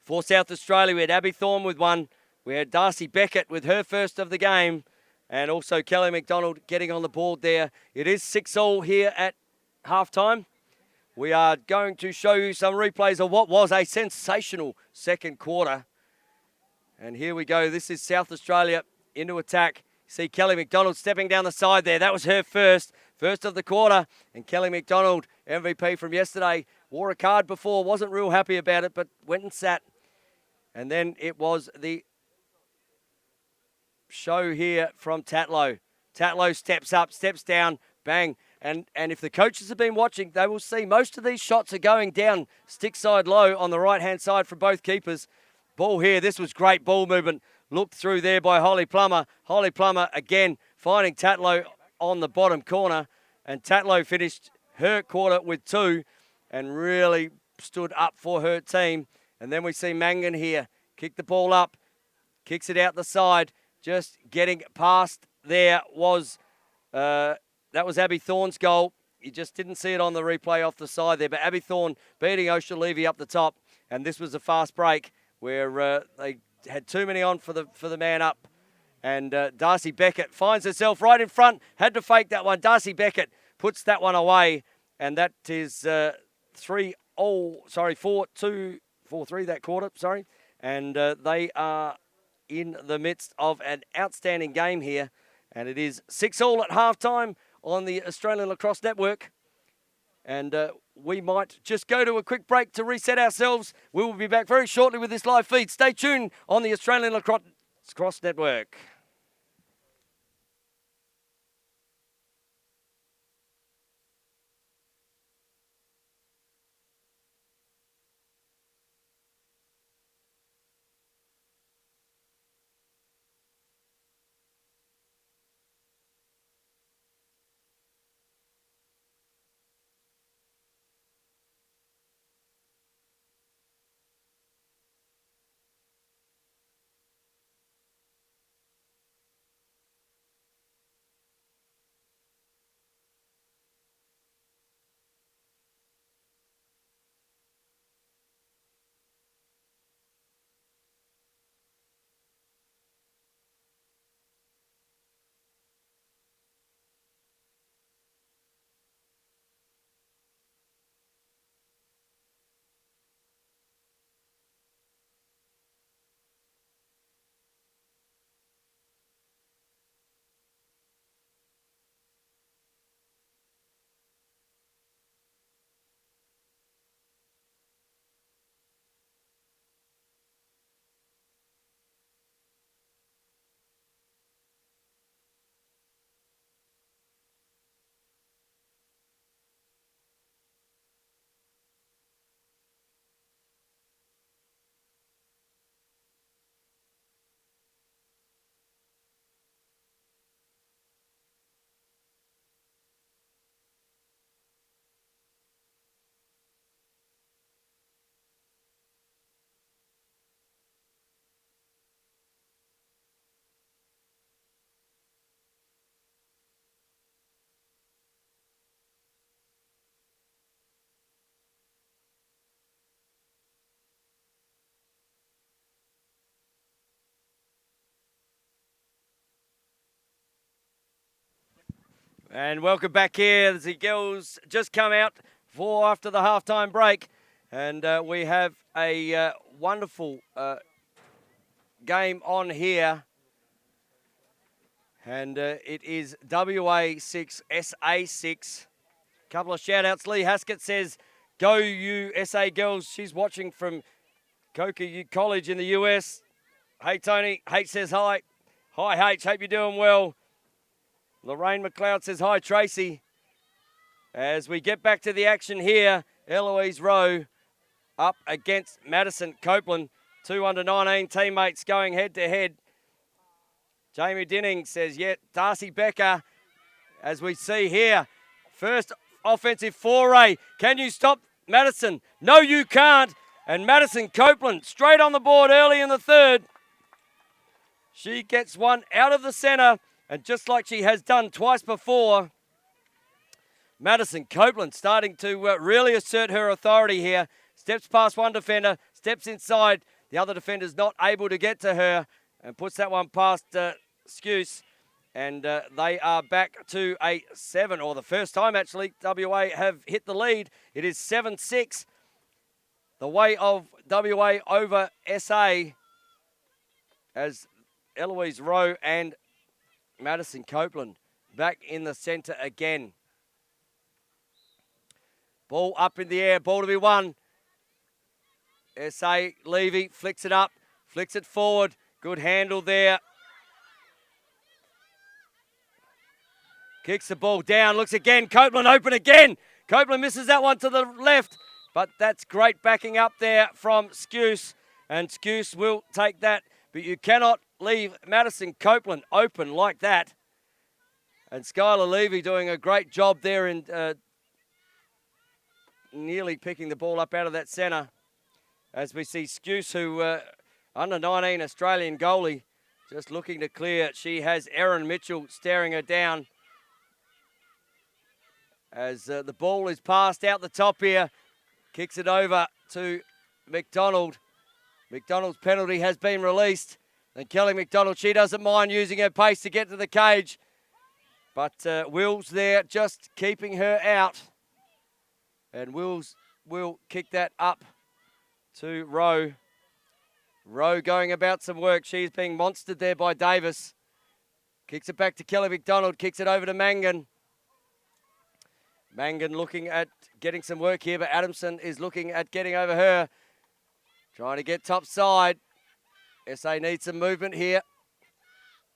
For South Australia, we had Abby Thorne with 1. We had Darcy Beckett with her first of the game. And also Kelly McDonald getting on the board there. It is 6-all here at halftime. We are going to show you some replays of what was a sensational second quarter. And here we go. This is South Australia into attack. See Kelly McDonald stepping down the side there. That was her first of the quarter. And Kelly McDonald, MVP from yesterday, wore a card before, wasn't real happy about it, but went and sat. And then it was the show here from Tatlow. Tatlow steps up, steps down, bang. And if the coaches have been watching, they will see most of these shots are going down stick side low on the right-hand side for both keepers. Ball here. This was great ball movement. Looked through there by Holly Plummer. Holly Plummer again finding Tatlow on the bottom corner. And Tatlow finished her quarter with 2 and really stood up for her team. And then we see Mangan here. Kick the ball up. Kicks it out the side. Just getting past there was, that was Abby Thorne's goal. You just didn't see it on the replay off the side there. But Abby Thorne beating Osha Levy up the top. And this was a fast break where they had too many on for the man up. And Darcy Beckett finds herself right in front. Had to fake that one. Darcy Beckett puts that one away. And that is 4-3 that quarter, sorry. And they are in the midst of an outstanding game here. And it is 6-all at halftime on the Australian Lacrosse Network. And we might just go to a quick break to reset ourselves. We will be back very shortly with this live feed. Stay tuned on the Australian Lacrosse Network. And welcome back here. The girls just come out for after the halftime break. And we have a wonderful game on here. And it is WA 6, SA 6. Couple of shout-outs. Lee Haskett says, go you SA girls. She's watching from Coca College in the US. Hey, Tony. H says hi. Hi, H. Hope you're doing well. Lorraine McLeod says, hi, Tracy. As we get back to the action here, Eloise Rowe up against Madison Copeland. 2 under-19 teammates going head-to-head. Jamie Dinning says, yeah, Darcy Becker, as we see here. First offensive foray. Can you stop Madison? No, you can't. And Madison Copeland straight on the board early in the third. She gets one out of the centre. And just like she has done twice before, Madison Copeland starting to really assert her authority here. Steps past one defender, steps inside. The other defender's not able to get to her and puts that one past Skuse. And they are back to a 7, or the first time actually WA have hit the lead. It is 7-6. The way of WA over SA as Eloise Rowe and Madison Copeland back in the centre again. Ball up in the air, ball to be won. SA Levy flicks it up, flicks it forward. Good handle there. Kicks the ball down, looks again. Copeland open again. Copeland misses that one to the left, but that's great backing up there from Skuse, and Skuse will take that. But you cannot leave Madison Copeland open like that. And Skylar Levy doing a great job there in nearly picking the ball up out of that centre. As we see Skuse, who under 19 Australian goalie, just looking to clear. She has Erin Mitchell staring her down. As the ball is passed out the top here, kicks it over to McDonald. McDonald's penalty has been released. And Kelly McDonald, she doesn't mind using her pace to get to the cage. But Wills there just keeping her out. And Wills will kick that up to Rowe. Rowe going about some work. She's being monstered there by Davis. Kicks it back to Kelly McDonald. Kicks it over to Mangan. Mangan looking at getting some work here, but Adamson is looking at getting over her. Trying to get top side. SA needs some movement here.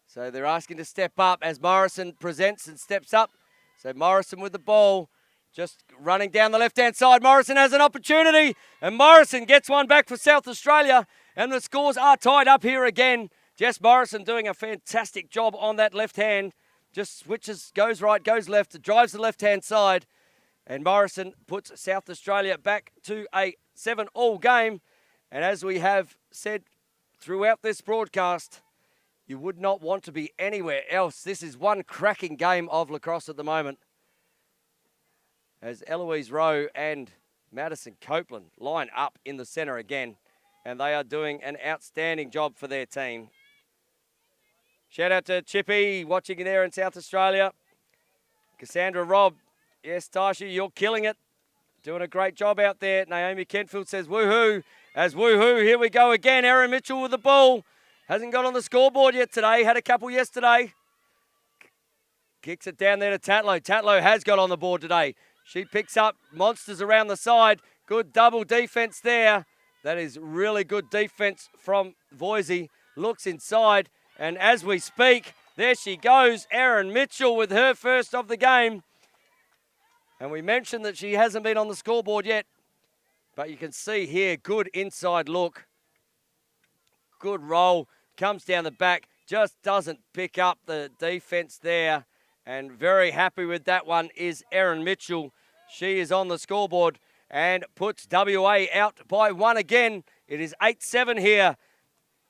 So they're asking to step up as Morrison presents and steps up. So Morrison with the ball. Just running down the left-hand side. Morrison has an opportunity. And Morrison gets one back for South Australia. And the scores are tied up here again. Jess Morrison doing a fantastic job on that left hand. Just switches, goes right, goes left, drives the left-hand side. And Morrison puts South Australia back to a 7-all game. And as we have said throughout this broadcast, you would not want to be anywhere else. This is one cracking game of lacrosse at the moment. As Eloise Rowe and Madison Copeland line up in the centre again. And they are doing an outstanding job for their team. Shout out to Chippy watching there in South Australia. Cassandra Robb. Yes, Tasha, you're killing it. Doing a great job out there. Naomi Kentfield says woohoo. As woohoo, here we go again. Erin Mitchell with the ball. Hasn't got on the scoreboard yet today. Had a couple yesterday. Kicks it down there to Tatlow. Tatlow has got on the board today. She picks up monsters around the side. Good double defense there. That is really good defense from Voisey. Looks inside. And as we speak, there she goes. Erin Mitchell with her first of the game. And we mentioned that she hasn't been on the scoreboard yet. But you can see here, good inside look. Good roll. Comes down the back. Just doesn't pick up the defense there. And very happy with that one is Erin Mitchell. She is on the scoreboard and puts WA out by 1 again. It is 8-7 here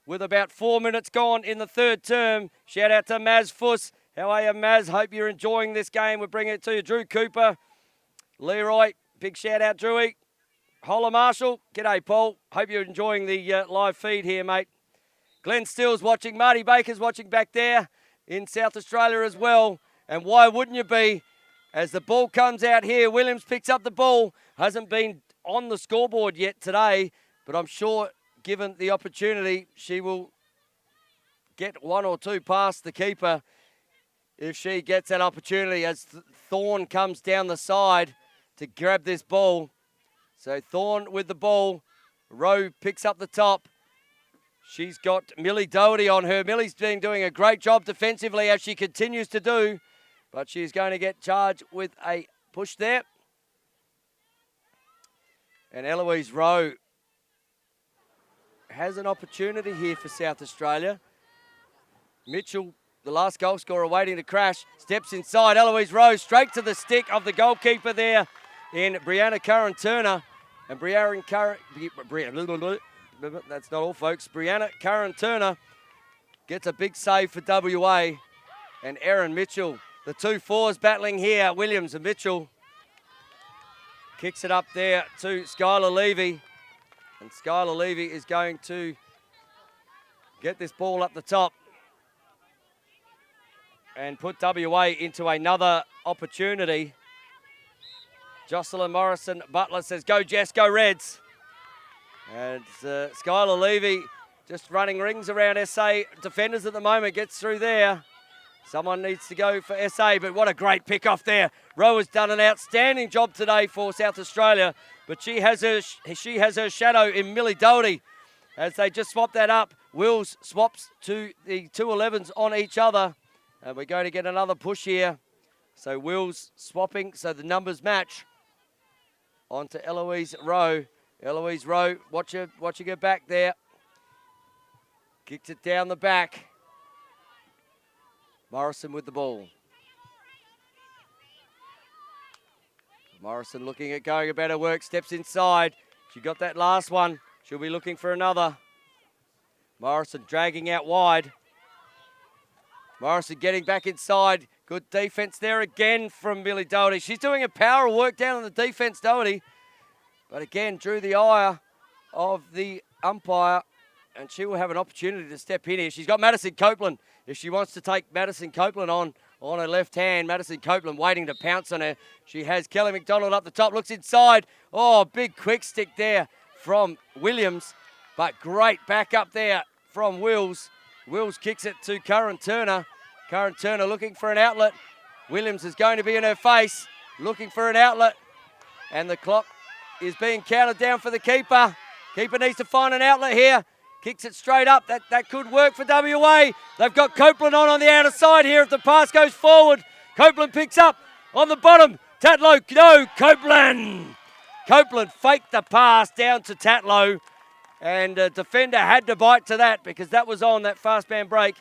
with about 4 minutes gone in the third term. Shout out to Maz Fuss. How are you, Maz? Hope you're enjoying this game. We're bringing it to you. Drew Cooper, Leroy, big shout out, Drewy. Holla Marshall, g'day, Paul. Hope you're enjoying the live feed here, mate. Glenn Steele's watching. Marty Baker's watching back there in South Australia as well. And why wouldn't you be? As the ball comes out here, Williams picks up the ball. Hasn't been on the scoreboard yet today, but I'm sure given the opportunity, she will get one or two past the keeper if she gets that opportunity as Thorne comes down the side to grab this ball. So Thorne with the ball. Rowe picks up the top. She's got Millie Doherty on her. Millie's been doing a great job defensively as she continues to do, but she's going to get charged with a push there. And Eloise Rowe has an opportunity here for South Australia. Mitchell, the last goal scorer, waiting to crash, steps inside. Eloise Rowe straight to the stick of the goalkeeper there in Brianna Curran-Turner. And that's not all, folks. Brianna Curran-Turner gets a big save for WA. And Erin Mitchell, the two fours battling here, Williams and Mitchell. Kicks it up there to Skylar Levy. And Skylar Levy is going to get this ball up the top and put WA into another opportunity. Jocelyn Morrison Butler says, go Jess, go Reds. And Skylar Levy just running rings around SA defenders at the moment, gets through there. Someone needs to go for SA, but what a great pick off there. Rowe has done an outstanding job today for South Australia, but she has her shadow in Millie Doherty as they just swap that up. Wills swaps to the 2-11s on each other, and we're going to get another push here. So Wills swapping, so the numbers match. On to Eloise Rowe. Eloise Rowe, watch her go back there. Kicks it down the back. Morrison with the ball. Morrison looking at going about her work, steps inside. She got that last one. She'll be looking for another. Morrison dragging out wide. Morrison getting back inside. Good defense there again from Millie Doherty. She's doing a power of work down on the defense, Doherty. But again, drew the ire of the umpire, and she will have an opportunity to step in here. She's got Madison Copeland. If she wants to take Madison Copeland on her left hand, Madison Copeland waiting to pounce on her. She has Kelly McDonald up the top, looks inside. Oh, big quick stick there from Williams, but great back up there from Wills. Wills kicks it to Curran-Turner. Curran-Turner looking for an outlet. Williams is going to be in her face, looking for an outlet. And the clock is being counted down for the keeper. Keeper needs to find an outlet here. Kicks it straight up. That could work for WA. They've got Copeland on the outer side here if the pass goes forward. Copeland picks up on the bottom. Tatlow, no, Copeland. Copeland faked the pass down to Tatlow. And a defender had to bite to that because that was on that fast band break.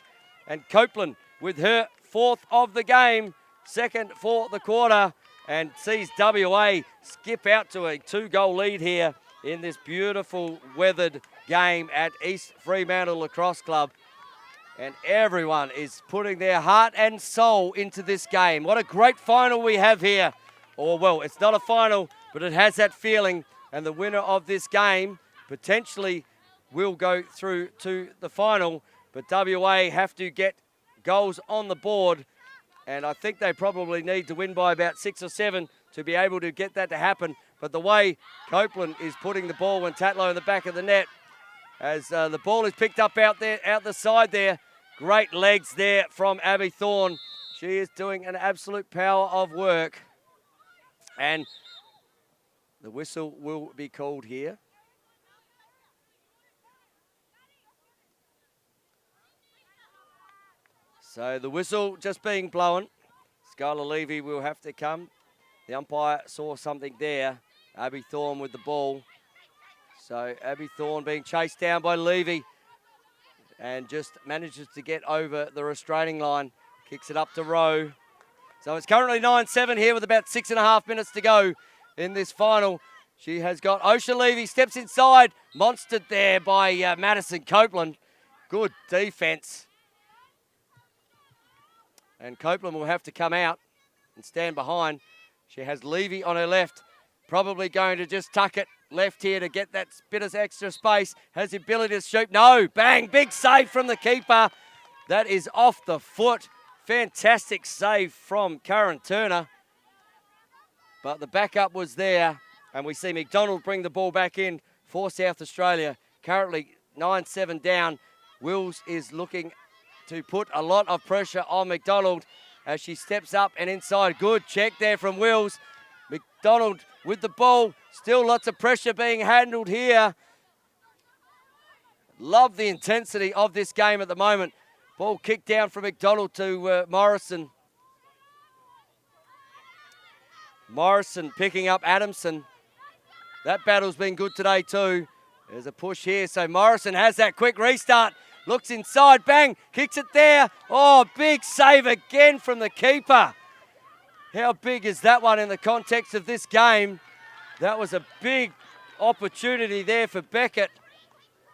And Copeland with her fourth of the game, second for the quarter, and sees WA skip out to a 2-goal lead here in this beautiful weathered game at East Fremantle Lacrosse Club. And everyone is putting their heart and soul into this game. What a great final we have here. Or, well, it's not a final, but it has that feeling. And the winner of this game potentially will go through to the final. But WA have to get goals on the board. And I think they probably need to win by about 6 or 7 to be able to get that to happen. But the way Copeland is putting the ball when Tatlow in the back of the net, as the ball is picked up out the side there. Great legs there from Abby Thorne. She is doing an absolute power of work. And the whistle will be called here. So the whistle just being blown. Skylar Levy will have to come. The umpire saw something there. Abby Thorne with the ball. So Abby Thorne being chased down by Levy and just manages to get over the restraining line. Kicks it up to Rowe. So it's currently 9-7 here with about 6.5 minutes to go in this final. She has got Osha Levy, steps inside. Monstered there by Madison Copeland. Good defense. And Copeland will have to come out and stand behind. She has Levy on her left. Probably going to just tuck it left here to get that bit of extra space. Has the ability to shoot. No, bang, big save from the keeper. That is off the foot. Fantastic save from Karen Turner. But the backup was there. And we see McDonald bring the ball back in for South Australia. Currently 9-7 down. Wills is looking to put a lot of pressure on McDonald as she steps up and inside. Good check there from Wills. McDonald with the ball. Still lots of pressure being handled here. Love the intensity of this game at the moment. Ball kicked down from McDonald to Morrison. Morrison picking up Adamson. That battle's been good today too. There's a push here, so Morrison has that quick restart. Looks inside, bang, kicks it there. Oh, big save again from the keeper. How big is that one in the context of this game? That was a big opportunity there for Beckett.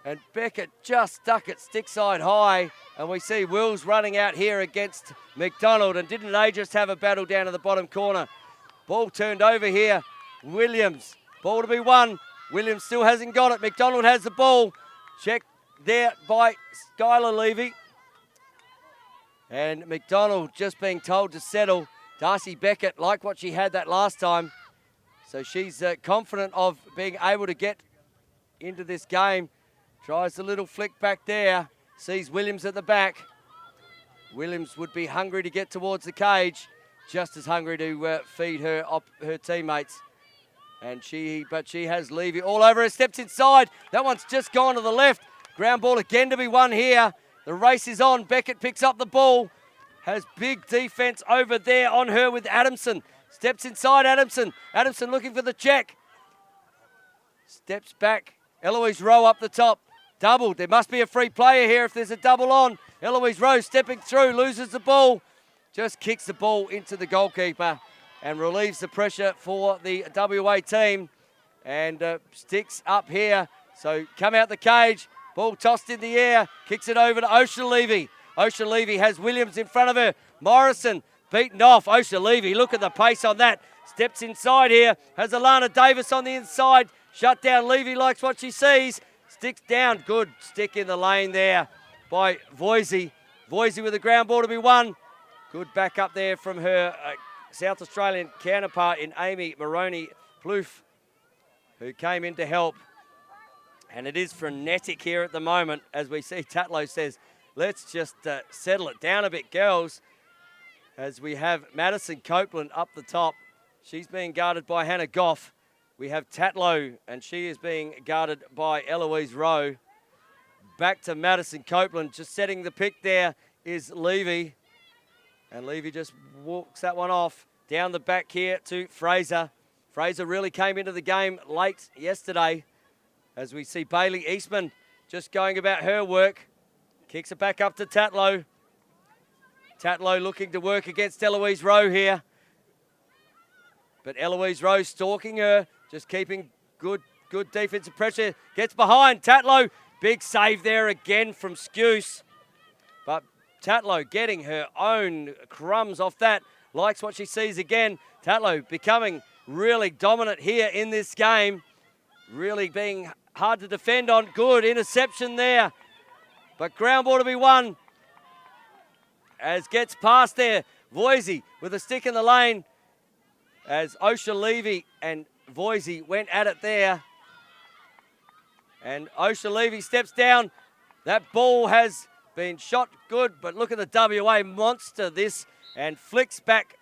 And Beckett just stuck it stick side high. And we see Wills running out here against McDonald. And didn't they just have a battle down in the bottom corner? Ball turned over here. Williams, ball to be won. Williams still hasn't got it. McDonald has the ball. Check there by Skylar Levy. And McDonald just being told to settle. Darcy Beckett, like what she had that last time. So she's confident of being able to get into this game. Tries the little flick back there. Sees Williams at the back. Williams would be hungry to get towards the cage. Just as hungry to feed her teammates. But she has Levy all over her. Steps inside. That one's just gone to the left. Ground ball again to be won here. The race is on. Beckett picks up the ball. Has big defense over there on her with Adamson. Steps inside Adamson. Adamson looking for the check. Steps back. Eloise Rowe up the top. Doubled. There must be a free player here if there's a double on. Eloise Rowe stepping through. Loses the ball. Just kicks the ball into the goalkeeper and relieves the pressure for the WA team. And sticks up here. So come out the cage. Ball tossed in the air. Kicks it over to Osha Levy. Osha Levy has Williams in front of her. Morrison beaten off. Osha Levy, look at the pace on that. Steps inside here. Has Alana Davis on the inside. Shut down. Levy likes what she sees. Sticks down. Good stick in the lane there by Voisey. Voisey with the ground ball to be won. Good back up there from her South Australian counterpart in Amy Maroney-Plouffe, who came in to help. And it is frenetic here at the moment, as we see Tatlow says, let's just settle it down a bit, girls, as we have Madison Copeland up the top. She's being guarded by Hannah Goff. We have Tatlow, and she is being guarded by Eloise Rowe. Back to Madison Copeland, just setting the pick there is Levy. And Levy just walks that one off. Down the back here to Fraser. Fraser really came into the game late yesterday, as we see Bailey Eastman just going about her work. Kicks it back up to Tatlow. Tatlow looking to work against Eloise Rowe here. But Eloise Rowe stalking her, just keeping good defensive pressure. Gets behind Tatlow. Big save there again from Skuse. But Tatlow getting her own crumbs off that. Likes what she sees again. Tatlow becoming really dominant here in this game. Really being hard to defend on. Good interception there. But ground ball to be won. As gets past there. Voisey with a stick in the lane. As Osha Levy and Voisey went at it there. And Osha Levy steps down. That ball has been shot good, but look at the WA monster this, and flicks back.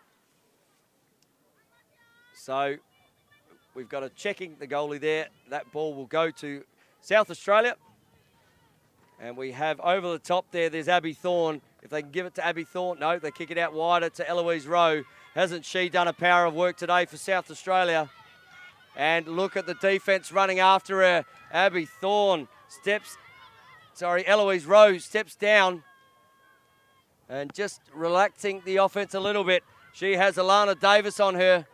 So we've got a checking the goalie there. That ball will go to South Australia. And we have over the top there's Abby Thorne. If they can give it to Abby Thorne, no, they kick it out wider to Eloise Rowe. Hasn't she done a power of work today for South Australia? And look at the defense running after her. Abby Thorne Eloise Rowe steps down and just relaxing the offense a little bit. She has Alana Davis on her.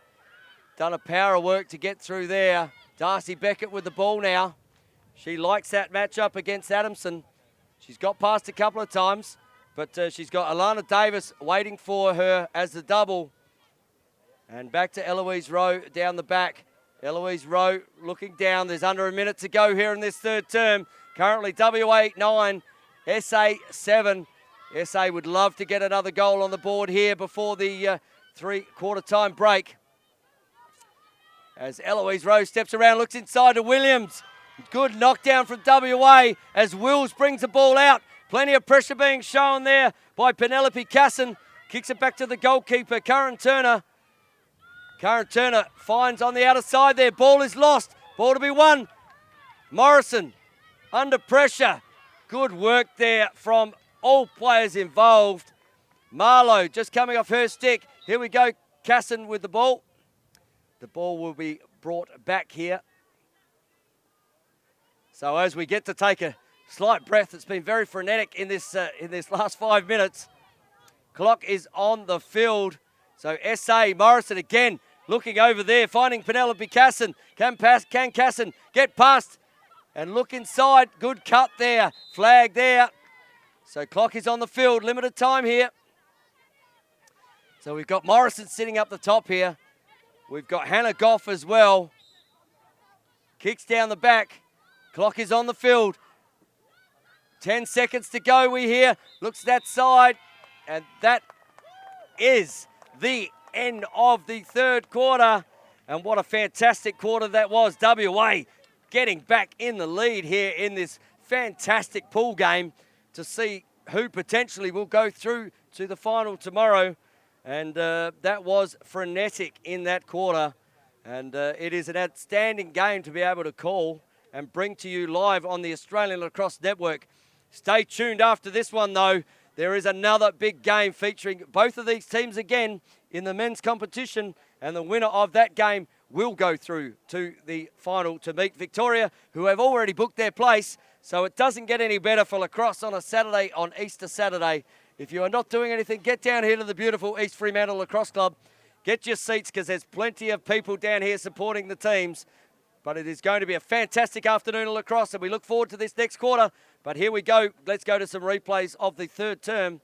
Done a power of work to get through there. Darcy Beckett with the ball now. She likes that matchup against Adamson. She's got past a couple of times, but she's got Alana Davis waiting for her as the double. And back to Eloise Rowe down the back. Eloise Rowe looking down. There's under a minute to go here in this third term. Currently WA 9, SA 7. SA would love to get another goal on the board here before the three-quarter time break. As Eloise Rose steps around, looks inside to Williams. Good knockdown from WA as Wills brings the ball out. Plenty of pressure being shown there by Penelope Casson. Kicks it back to the goalkeeper, Karen Turner. Karen Turner finds on the outer side there. Ball is lost. Ball to be won. Morrison under pressure. Good work there from all players involved. Marlowe just coming off her stick. Here we go, Casson with the ball. The ball will be brought back here. So as we get to take a slight breath, it's been very frenetic in this last 5 minutes. Clock is on the field. So SA, Morrison again looking over there, finding Penelope Casson. Can Casson get past and look inside? Good cut there, flag there. So clock is on the field, limited time here. So we've got Morrison sitting up the top here. We've got Hannah Goff as well. Kicks down the back. Clock is on the field. 10 seconds to go, we hear. Looks that side. And that is the end of the third quarter. And what a fantastic quarter that was. WA getting back in the lead here in this fantastic pool game to see who potentially will go through to the final tomorrow. And that was frenetic in that quarter. And it is an outstanding game to be able to call and bring to you live on the Australian Lacrosse Network. Stay tuned after this one, though. There is another big game featuring both of these teams again in the men's competition, and the winner of that game will go through to the final to meet Victoria, who have already booked their place. So it doesn't get any better for lacrosse on a Saturday, on Easter Saturday. If you are not doing anything, get down here to the beautiful East Fremantle Lacrosse Club. Get your seats because there's plenty of people down here supporting the teams. But it is going to be a fantastic afternoon of lacrosse, and we look forward to this next quarter. But here we go. Let's go to some replays of the third term.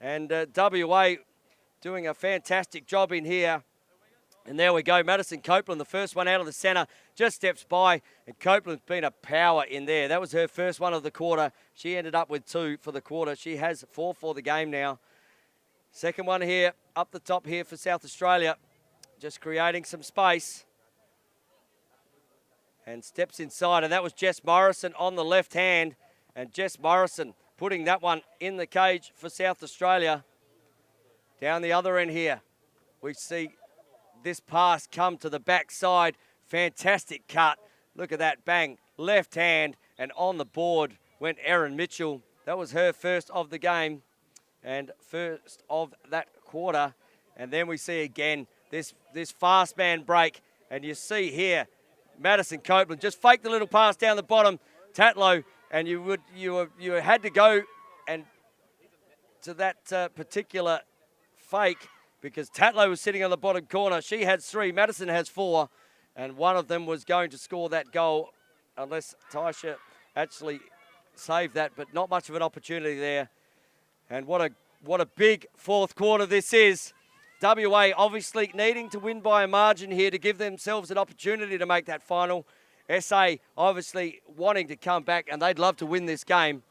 And WA doing a fantastic job in here. And there we go. Madison Copeland, the first one out of the centre, just steps by. And Copeland's been a power in there. That was her first one of the quarter. She ended up with 2 for the quarter. She has 4 for the game now. Second one here, up the top here for South Australia. Just creating some space. And steps inside. And that was Jess Morrison on the left hand. And Jess Morrison putting that one in the cage for South Australia. Down the other end here, we see this pass come to the backside. Fantastic cut. Look at that, bang. Left hand, and on the board went Erin Mitchell. That was her first of the game and first of that quarter. And then we see again this fast man break. And you see here, Madison Copeland just faked the little pass down the bottom. Tatlow, and you had to go and to that particular fake because Tatlow was sitting on the bottom corner. She had 3, Madison has 4, and one of them was going to score that goal unless Taisha actually saved that, but not much of an opportunity there. And what a big fourth quarter this is. WA obviously needing to win by a margin here to give themselves an opportunity to make that final. SA obviously wanting to come back, and they'd love to win this game.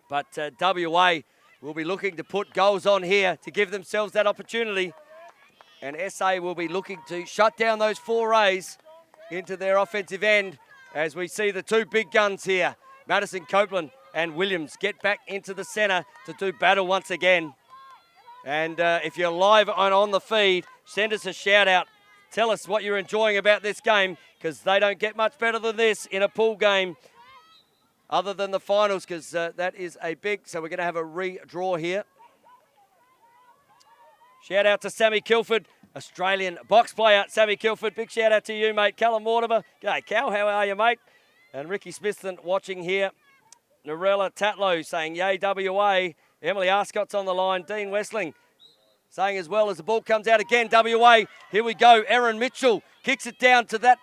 But WA will be looking to put goals on here to give themselves that opportunity. And SA will be looking to shut down those forays into their offensive end as we see the 2 big guns here. Madison Copeland and Williams get back into the centre to do battle once again. And if you're live on the feed, send us a shout out. Tell us what you're enjoying about this game, because they don't get much better than this in a pool game other than the finals, because that is a big, so we're going to have a redraw here. Shout out to Sammy Kilford, Australian box player. Sammy Kilford, big shout out to you, mate. Callum Mortimer, g'day Cal, how are you, mate? And Ricky Smithson watching here. Narella Tatlow saying, yay WA. Emily Arscott's on the line. Dean Westling saying as well as the ball comes out again. WA, here we go. Erin Mitchell kicks it down to that.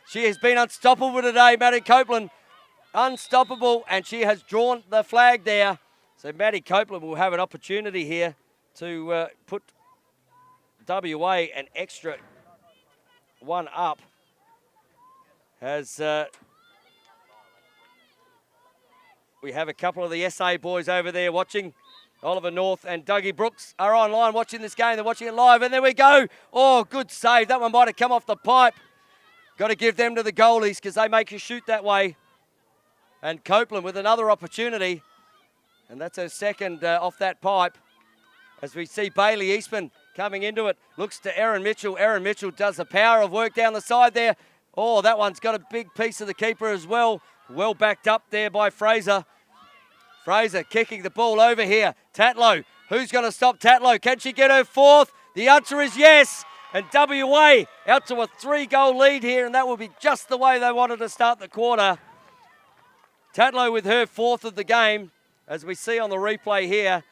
She has been unstoppable today, Maddie Copeland. Unstoppable, and she has drawn the flag there. So Maddie Copeland will have an opportunity here to put WA an extra one up. As we have a couple of the SA boys over there watching. Oliver North and Dougie Brooks are online watching this game. They're watching it live, and there we go. Oh, good save. That one might have come off the pipe. Got to give them to the goalies because they make you shoot that way. And Copeland with another opportunity. And that's her second off that pipe. As we see Bailey Eastman coming into it. Looks to Erin Mitchell. Erin Mitchell does the power of work down the side there. Oh, that one's got a big piece of the keeper as well. Well backed up there by Fraser. Fraser kicking the ball over here. Tatlow. Who's going to stop Tatlow? Can she get her fourth? The answer is yes. And WA out to a 3-goal lead here, and that will be just the way they wanted to start the quarter. Tatlow with her fourth of the game, as we see on the replay here.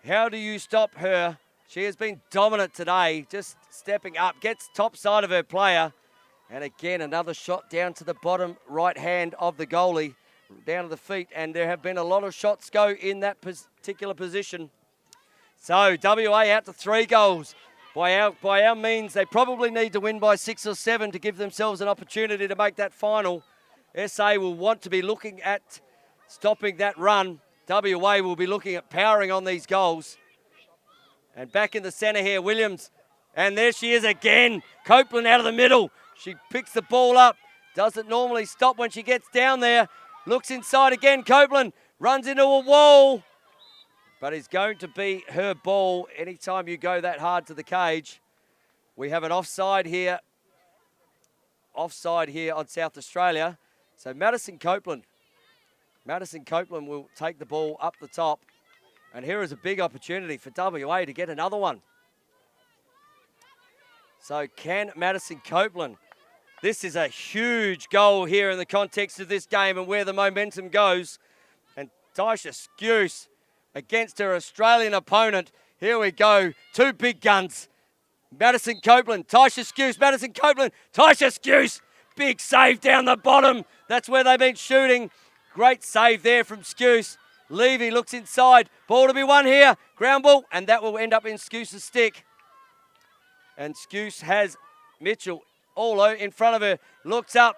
How do you stop her? She has been dominant today, just stepping up, gets top side of her player. And again, another shot down to the bottom right hand of the goalie, down to the feet. And there have been a lot of shots go in that particular position. So WA out to 3 goals. By our means, they probably need to win by 6 or 7 to give themselves an opportunity to make that final. SA will want to be looking at stopping that run. WA will be looking at powering on these goals. And back in the centre here, Williams. And there she is again. Copeland out of the middle. She picks the ball up. Doesn't normally stop when she gets down there. Looks inside again. Copeland runs into a wall. But it's going to be her ball anytime you go that hard to the cage. We have an offside here. Offside here on South Australia. So Madison Copeland will take the ball up the top. And here is a big opportunity for WA to get another one. So can Madison Copeland? This is a huge goal here in the context of this game and where the momentum goes. And Taisha Skuse against her Australian opponent. Here we go. 2 big guns. Madison Copeland, Taisha Skuse, Madison Copeland, Taisha Skuse. Big save down the bottom. That's where they've been shooting. Great save there from Skuse. Levy looks inside. Ball to be won here. Ground ball, and that will end up in Skuse's stick. And Skuse has Mitchell all in front of her. Looks up.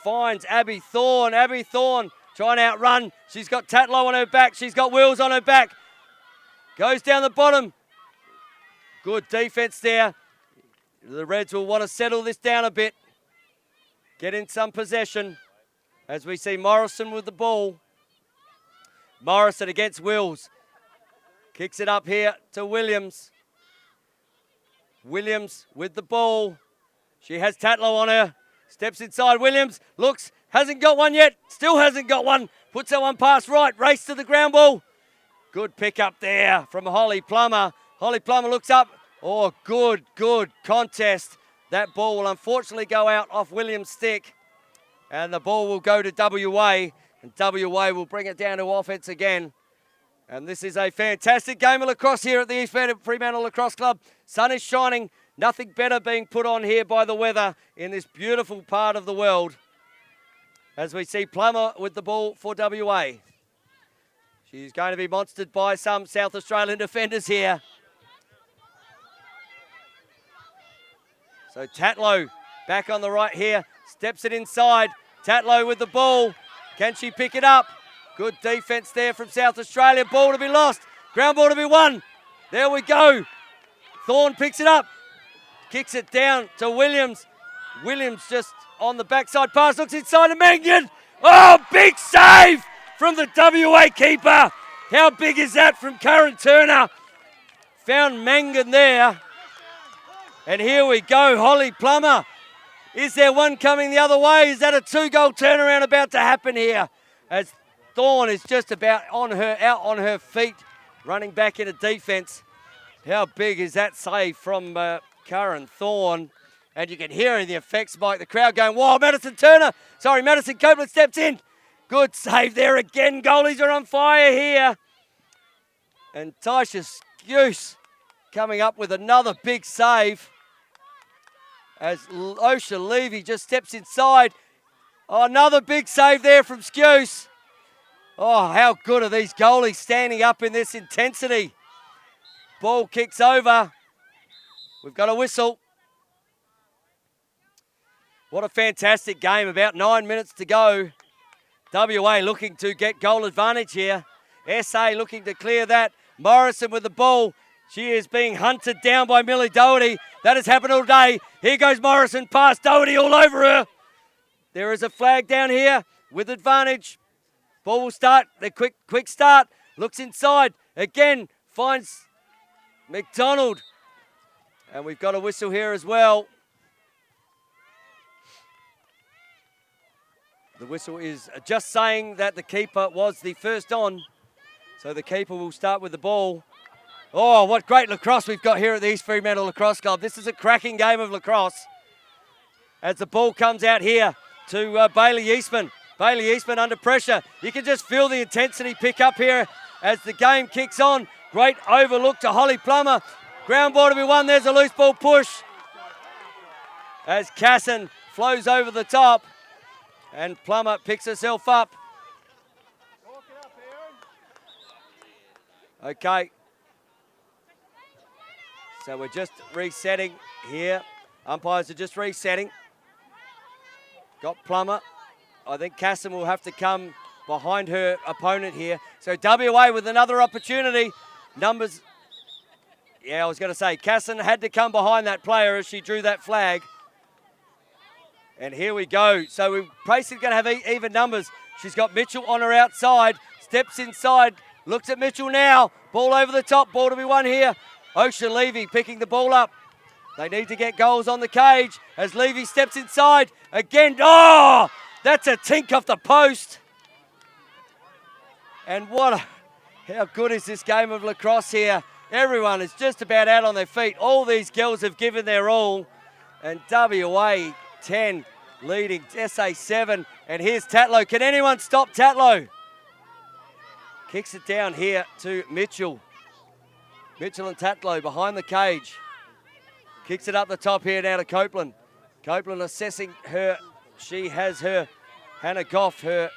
Finds Abby Thorne. Abby Thorne trying to outrun. She's got Tatlow on her back. She's got Wills on her back. Goes down the bottom. Good defense there. The Reds will want to settle this down a bit. Get in some possession. As we see Morrison with the ball. Morrison against Wills. Kicks it up here to Williams. Williams with the ball. She has Tatlow on her. Steps inside. Williams looks. Hasn't got one yet. Still hasn't got one. Puts that one past right. Race to the ground ball. Good pick up there from Holly Plummer. Holly Plummer looks up. Oh, good contest. That ball will unfortunately go out off Williams' stick. And the ball will go to WA. And WA will bring it down to offense again. And this is a fantastic game of lacrosse here at the East Fremantle Lacrosse Club. Sun is shining. Nothing better being put on here by the weather in this beautiful part of the world. As we see Plummer with the ball for WA. She's going to be monstered by some South Australian defenders here. So Tatlow back on the right here. Steps it inside. Tatlow with the ball. Can she pick it up? Good defense there from South Australia. Ball to be lost. Ground ball to be won. There we go. Thorne picks it up. Kicks it down to Williams. Williams just on the backside pass. Looks inside to Mangan. Oh, big save from the WA keeper. How big is that from Karen Turner? Found Mangan there. And here we go. Holly Plummer. Is there one coming the other way? Is that a 2-goal turnaround about to happen here? As Thorne is just about out on her feet, running back into defence. How big is that save from Karen Thorne? And you can hear in the effects, Mike, the crowd going, wow, Madison Copeland steps in. Good save there again. Goalies are on fire here. And Taisha Skuse coming up with another big save. As Osha Levy just steps inside. Oh, another big save there from Skuse. Oh, how good are these goalies standing up in this intensity. Ball kicks over. We've got a whistle. What a fantastic game. About 9 minutes to go. WA looking to get goal advantage here. SA looking to clear that. Morrison with the ball. She is being hunted down by Millie Doherty. That has happened all day. Here goes Morrison past Doherty all over her. There is a flag down here with advantage. Ball will start. The quick start. Looks inside. Again, finds McDonald. And we've got a whistle here as well. The whistle is just saying that the keeper was the first on. So the keeper will start with the ball. Oh, what great lacrosse we've got here at the East Fremantle Lacrosse Club. This is a cracking game of lacrosse. As the ball comes out here to Bailey Eastman. Bailey Eastman under pressure. You can just feel the intensity pick up here as the game kicks on. Great overlook to Holly Plummer. Ground ball to be won. There's a loose ball push. As Casson flows over the top. And Plummer picks herself up. Okay. So we're just resetting here. Umpires are just resetting. Got Plummer. I think Casson will have to come behind her opponent here. So WA with another opportunity. Numbers. Yeah, I was going to say, Casson had to come behind that player as she drew that flag. And here we go. So we're basically going to have even numbers. She's got Mitchell on her outside. Steps inside. Looks at Mitchell now. Ball over the top. Ball to be won here. Ocean Levy picking the ball up. They need to get goals on the cage as Levy steps inside. Again. Oh, that's a tink off the post. And how good is this game of lacrosse here? Everyone is just about out on their feet. All these girls have given their all. And WA 10 leading SA 7. And here's Tatlow. Can anyone stop Tatlow? Kicks it down here to Mitchell. Mitchell and Tatlow behind the cage. Kicks it up the top here now to Copeland. Copeland assessing her. She has her Hannah Goff, her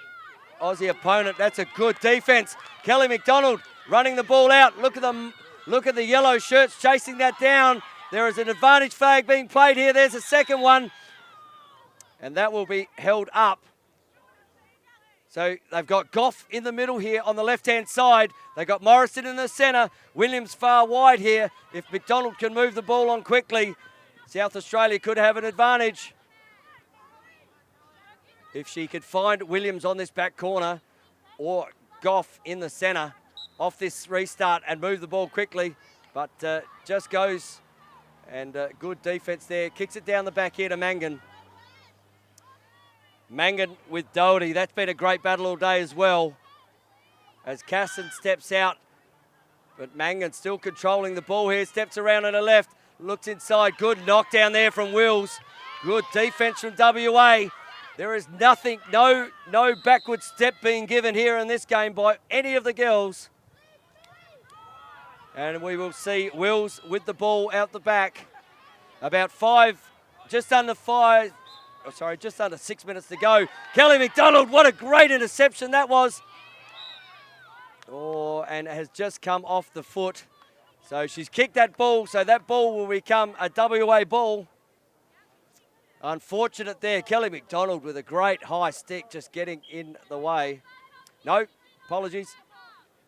Aussie opponent. That's a good defense. Kelly McDonald running the ball out. Look at the yellow shirts chasing that down. There is an advantage flag being played here. There's a second one. And that will be held up. So they've got Goff in the middle here on the left-hand side. They've got Morrison in the centre. Williams far wide here. If McDonald can move the ball on quickly, South Australia could have an advantage. If she could find Williams on this back corner or Goff in the centre off this restart and move the ball quickly. But just goes and good defence there. Kicks it down the back here to Mangan. Mangan with Doherty. That's been a great battle all day as well. As Casson steps out. But Mangan still controlling the ball here. Steps around on the left. Looks inside. Good knockdown there from Wills. Good defence from WA. There is nothing, no backward step being given here in this game by any of the girls. And we will see Wills with the ball out the back. Just under 6 minutes to go. Kelly McDonald, what a great interception that was. Oh, and has just come off the foot. So she's kicked that ball, so that ball will become a WA ball. Unfortunate there. Kelly McDonald with a great high stick just getting in the way. No, apologies.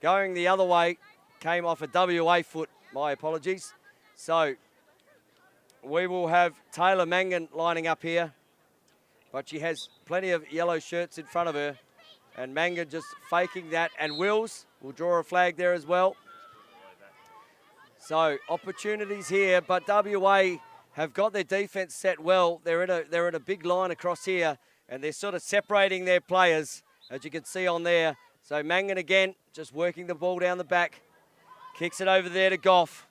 Going the other way. Came off a WA foot. My apologies. So we will have Taylor Mangan lining up here. But she has plenty of yellow shirts in front of her. And Mangan just faking that. And Wills will draw a flag there as well. So opportunities here, but WA have got their defence set well. They're in a big line across here, and they're sort of separating their players, as you can see on there. So Mangan again, just working the ball down the back. Kicks it over there to Goff.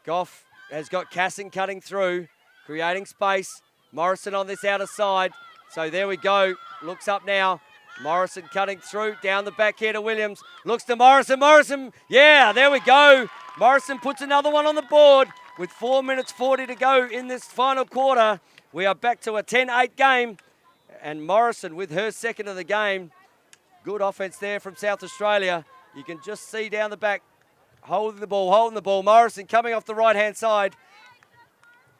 Goff has got Casson cutting through, creating space. Morrison on this outer side. So there we go. Looks up now. Morrison cutting through, down the back here to Williams. Looks to Morrison. Morrison, yeah, there we go. Morrison puts another one on the board with 4 minutes 40 to go in this final quarter. We are back to a 10-8 game. And Morrison with her second of the game. Good offense there from South Australia. You can just see down the back, holding the ball. Morrison coming off the right-hand side.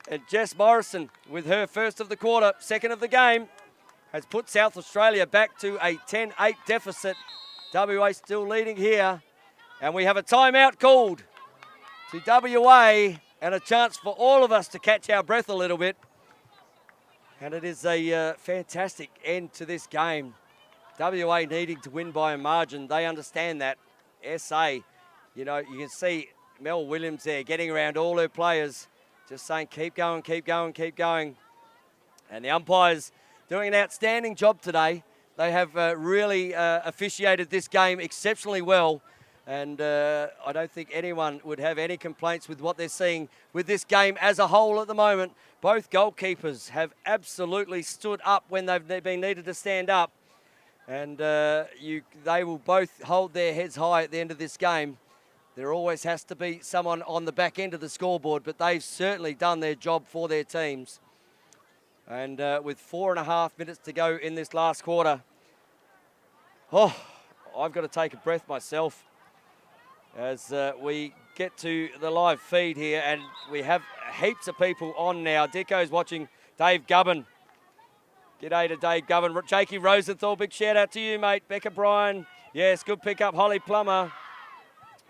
And Jess Morrison with her first of the quarter, second of the game, has put South Australia back to a 10-8 deficit. WA still leading here. And we have a timeout called to WA and a chance for all of us to catch our breath a little bit. And it is a fantastic end to this game. WA needing to win by a margin. They understand that. SA, you know, you can see Mel Williams there getting around all her players, just saying, keep going, keep going, keep going. And the umpires doing an outstanding job today. They have really officiated this game exceptionally well. And I don't think anyone would have any complaints with what they're seeing with this game as a whole at the moment. Both goalkeepers have absolutely stood up when they've been needed to stand up. And they will both hold their heads high at the end of this game. There always has to be someone on the back end of the scoreboard, but they've certainly done their job for their teams. And with 4.5 minutes to go in this last quarter, I've got to take a breath myself as we get to the live feed here, and we have heaps of people on now. Dicko's watching. Dave Gubbin. G'day to Dave Gubbin. Jakey Rosenthal, big shout out to you, mate. Becca Bryan. Yes, good pick up. Holly Plummer.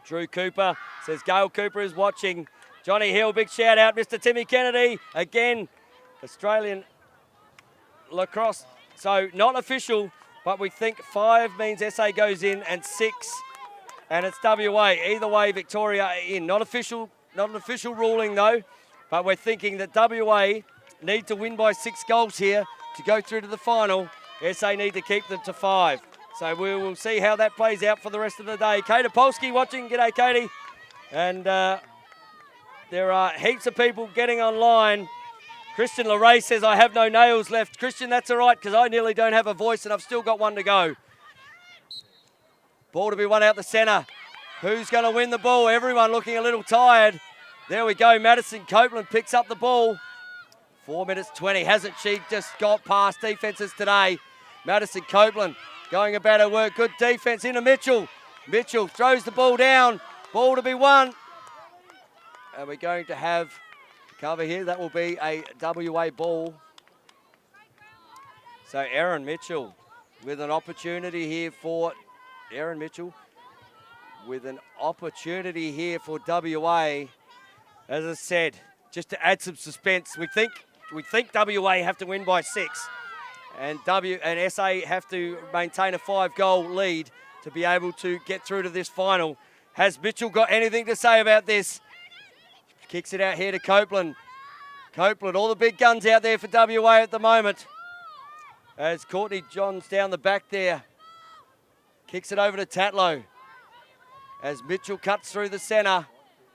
Drew Cooper says Gail Cooper is watching. Johnny Hill, big shout out. Mr. Timmy Kennedy. Again, Australian lacrosse. So not official, but we think 5 means SA goes in and 6. And it's WA. Either way, Victoria in. Not an official ruling though, but we're thinking that WA need to win by 6 goals here to go through to the final. SA need to keep them to 5. So we will see how that plays out for the rest of the day. Kate Polsky watching. G'day, Katie. And there are heaps of people getting online. Christian LeRae says, I have no nails left. Christian, that's all right, because I nearly don't have a voice and I've still got one to go. Ball to be won out the centre. Who's going to win the ball? Everyone looking a little tired. There we go. Madison Copeland picks up the ball. 4 minutes 20. Hasn't she just got past defences today? Madison Copeland going about her work. Good defence into Mitchell. Mitchell throws the ball down. Ball to be won. And we're going to have cover here. That will be a WA ball. So Erin Mitchell with an opportunity here for WA. As I said, just to add some suspense, we think WA have to win by 6, and SA have to maintain a 5-goal lead to be able to get through to this final. Has Mitchell got anything to say about this? Kicks it out here to Copeland. Copeland, all the big guns out there for WA at the moment. As Courtney Johns down the back there. Kicks it over to Tatlow. As Mitchell cuts through the centre.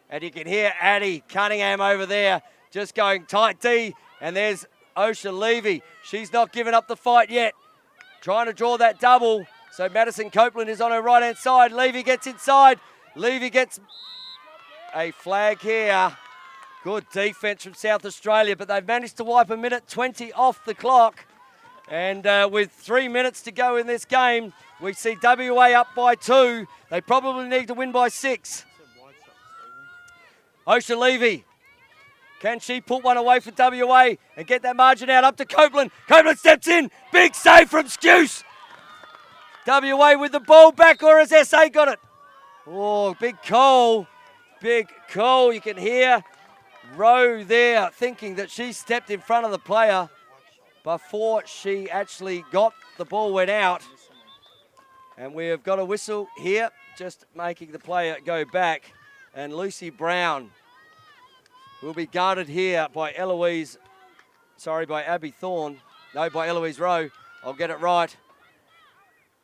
And you can hear Addie Cunningham over there just going tight D. And there's Osha Levy. She's not giving up the fight yet. Trying to draw that double. So Madison Copeland is on her right-hand side. Levy gets inside. Levy gets a flag here. Good defence from South Australia, but they've managed to wipe 1:20 off the clock. And with 3 minutes to go in this game, we see WA up by 2. They probably need to win by 6. Osha Levy. Can she put one away for WA and get that margin out up to Copeland? Copeland steps in. Big save from Skuse. WA with the ball back, or has SA got it? Oh, big Cole. Big Cole. You can hear Rowe there thinking that she stepped in front of the player before she actually got the ball went out. And we have got a whistle here, just making the player go back. And Lucy Brown will be guarded here by by Abby Thorne. No, by Eloise Rowe. I'll get it right.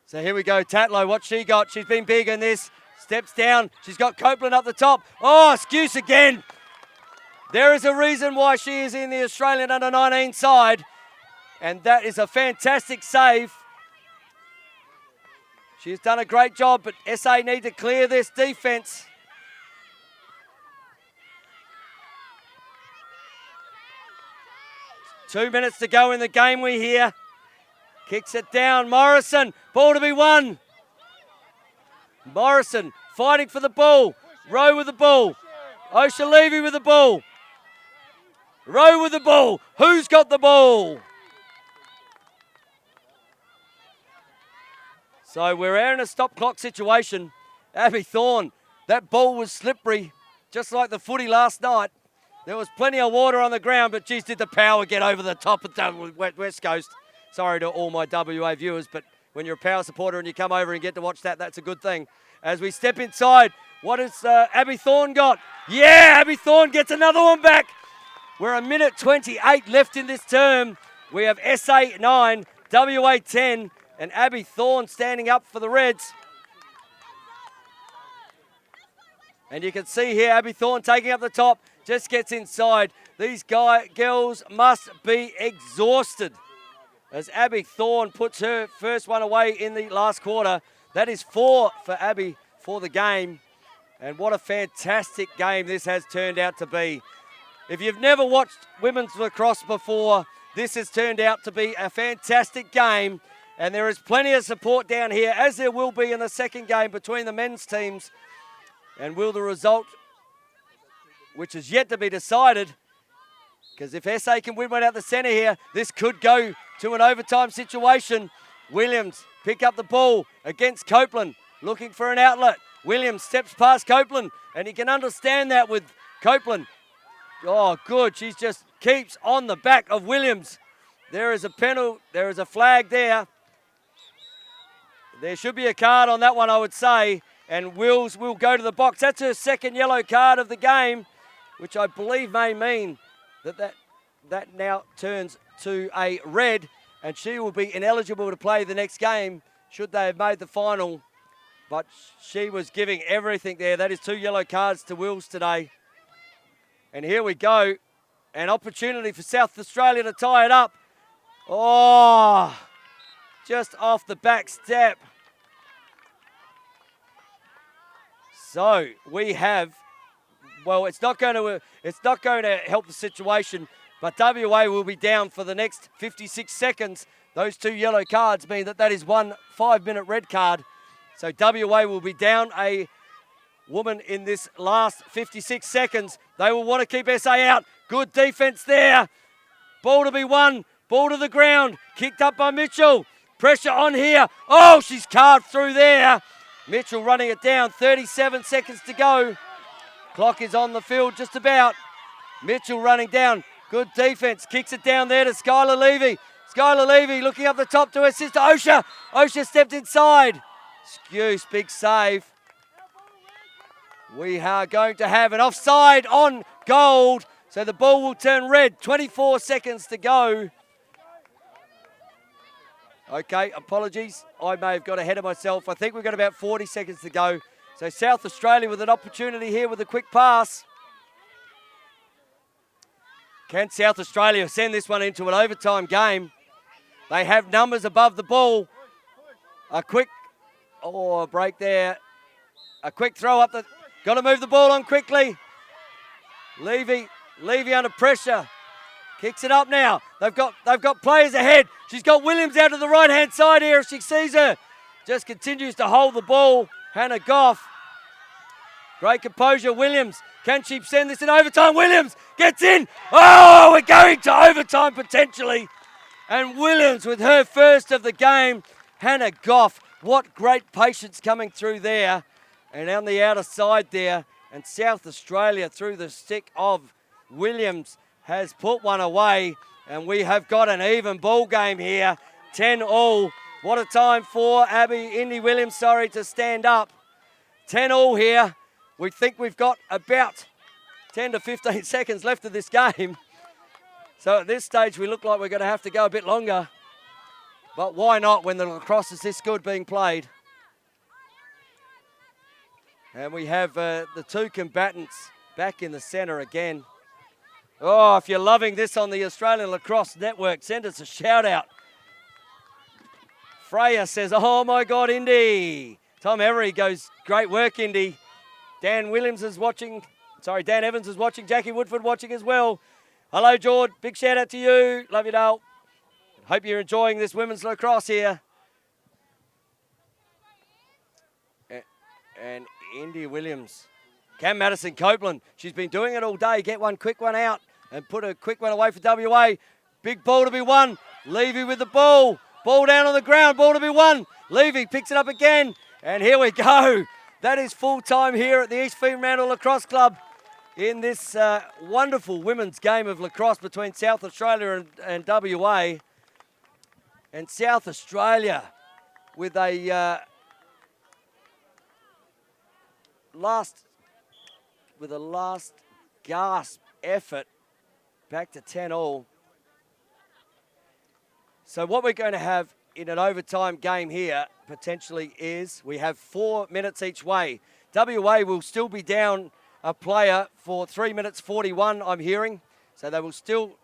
So here we go. Tatlow, what she got? She's been big in this. Steps down. She's got Copeland up the top. Oh, Skuse again. There is a reason why she is in the Australian under-19 side. And that is a fantastic save. She's done a great job, but SA need to clear this defence. Two minutes to go in the game, we hear. Kicks it down. Morrison. Ball to be won. Morrison fighting for the ball. Rowe with the ball. Osha Levy with the ball. Rowe with the ball. Who's got the ball? So we're in a stop clock situation. Abby Thorne, that ball was slippery, just like the footy last night. There was plenty of water on the ground, but geez, did the power get over the top of West Coast. Sorry to all my WA viewers, but when you're a power supporter and you come over and get to watch that, that's a good thing. As we step inside, what has Abby Thorne got? Yeah, Abby Thorne gets another one back. We're a minute 28 left in this term. We have SA 9, WA 10, and Abby Thorne standing up for the Reds. And you can see here, Abby Thorne taking up the top, just gets inside. These girls must be exhausted as Abby Thorne puts her first one away in the last quarter. That is 4 for Abby for the game. And what a fantastic game this has turned out to be. If you've never watched women's lacrosse before, this has turned out to be a fantastic game. And there is plenty of support down here, as there will be in the second game between the men's teams. And will the result, which is yet to be decided, because if SA can win one out the centre here, this could go to an overtime situation. Williams pick up the ball against Copeland, looking for an outlet. Williams steps past Copeland, and you can understand that with Copeland. Oh, good. She just keeps on the back of Williams. There is a penalty. There is a flag there. There should be a card on that one, I would say. And Wills will go to the box. That's her second yellow card of the game, which I believe may mean that now turns to a red, and she will be ineligible to play the next game should they have made the final. But she was giving everything there. That is 2 yellow cards to Wills today. And here we go. An opportunity for South Australia to tie it up. Oh, just off the back step. So we have, well, it's not going to help the situation, but WA will be down for the next 56 seconds. Those 2 yellow cards mean that is 1 5-minute red card. So WA will be down a woman in this last 56 seconds. They will want to keep SA out. Good defense there. Ball to be won. Ball to the ground. Kicked up by Mitchell. Pressure on here. Oh, she's carved through there. Mitchell running it down. 37 seconds to go. Clock is on the field just about. Mitchell running down. Good defense. Kicks it down there to Skylar Levy. Skylar Levy looking up the top to her sister Osha. Osha stepped inside. Skuse, big save. We are going to have an offside on gold. So the ball will turn red. 24 seconds to go. Okay, apologies. I may have got ahead of myself. I think we've got about 40 seconds to go. So South Australia with an opportunity here with a quick pass. Can South Australia send this one into an overtime game? They have numbers above the ball. A quick, break there. A quick throw up the, got to move the ball on quickly. Levy under pressure. Kicks it up now. They've got players ahead. She's got Williams out to the right-hand side here if she sees her. Just continues to hold the ball. Hannah Goff. Great composure. Williams. Can she send this in overtime? Williams gets in. Oh, we're going to overtime potentially. And Williams with her first of the game. Hannah Goff. What great patience coming through there. And on the outer side there. And South Australia through the stick of Williams has put one away, and we have got an even ball game here, 10-all. What a time for Indy Williams, to stand up. 10-all here. We think we've got about 10 to 15 seconds left of this game. So at this stage, we look like we're going to have to go a bit longer. But why not when the lacrosse is this good being played? And we have the 2 combatants back in the centre again. Oh, if you're loving this on the Australian Lacrosse Network, send us a shout out. Freya says, oh my God, Indy. Tom Every goes, great work, Indy. Dan Evans is watching. Jackie Woodford watching as well. Hello, George. Big shout out to you. Love you, Dale. Hope you're enjoying this women's lacrosse here. And Indy Williams. Cam Madison Copeland. She's been doing it all day. Get one quick one out and put a quick one away for WA. Big ball to be won. Levy with the ball. Ball down on the ground. Ball to be won. Levy picks it up again. And here we go. That is full time here at the East Fremantle Lacrosse Club in this wonderful women's game of lacrosse between South Australia and WA. And South Australia with a last gasp effort back to 10-all. So what we're going to have in an overtime game here potentially is we have 4 minutes each way. WA will still be down a player for 3 minutes 41, I'm hearing. So they will still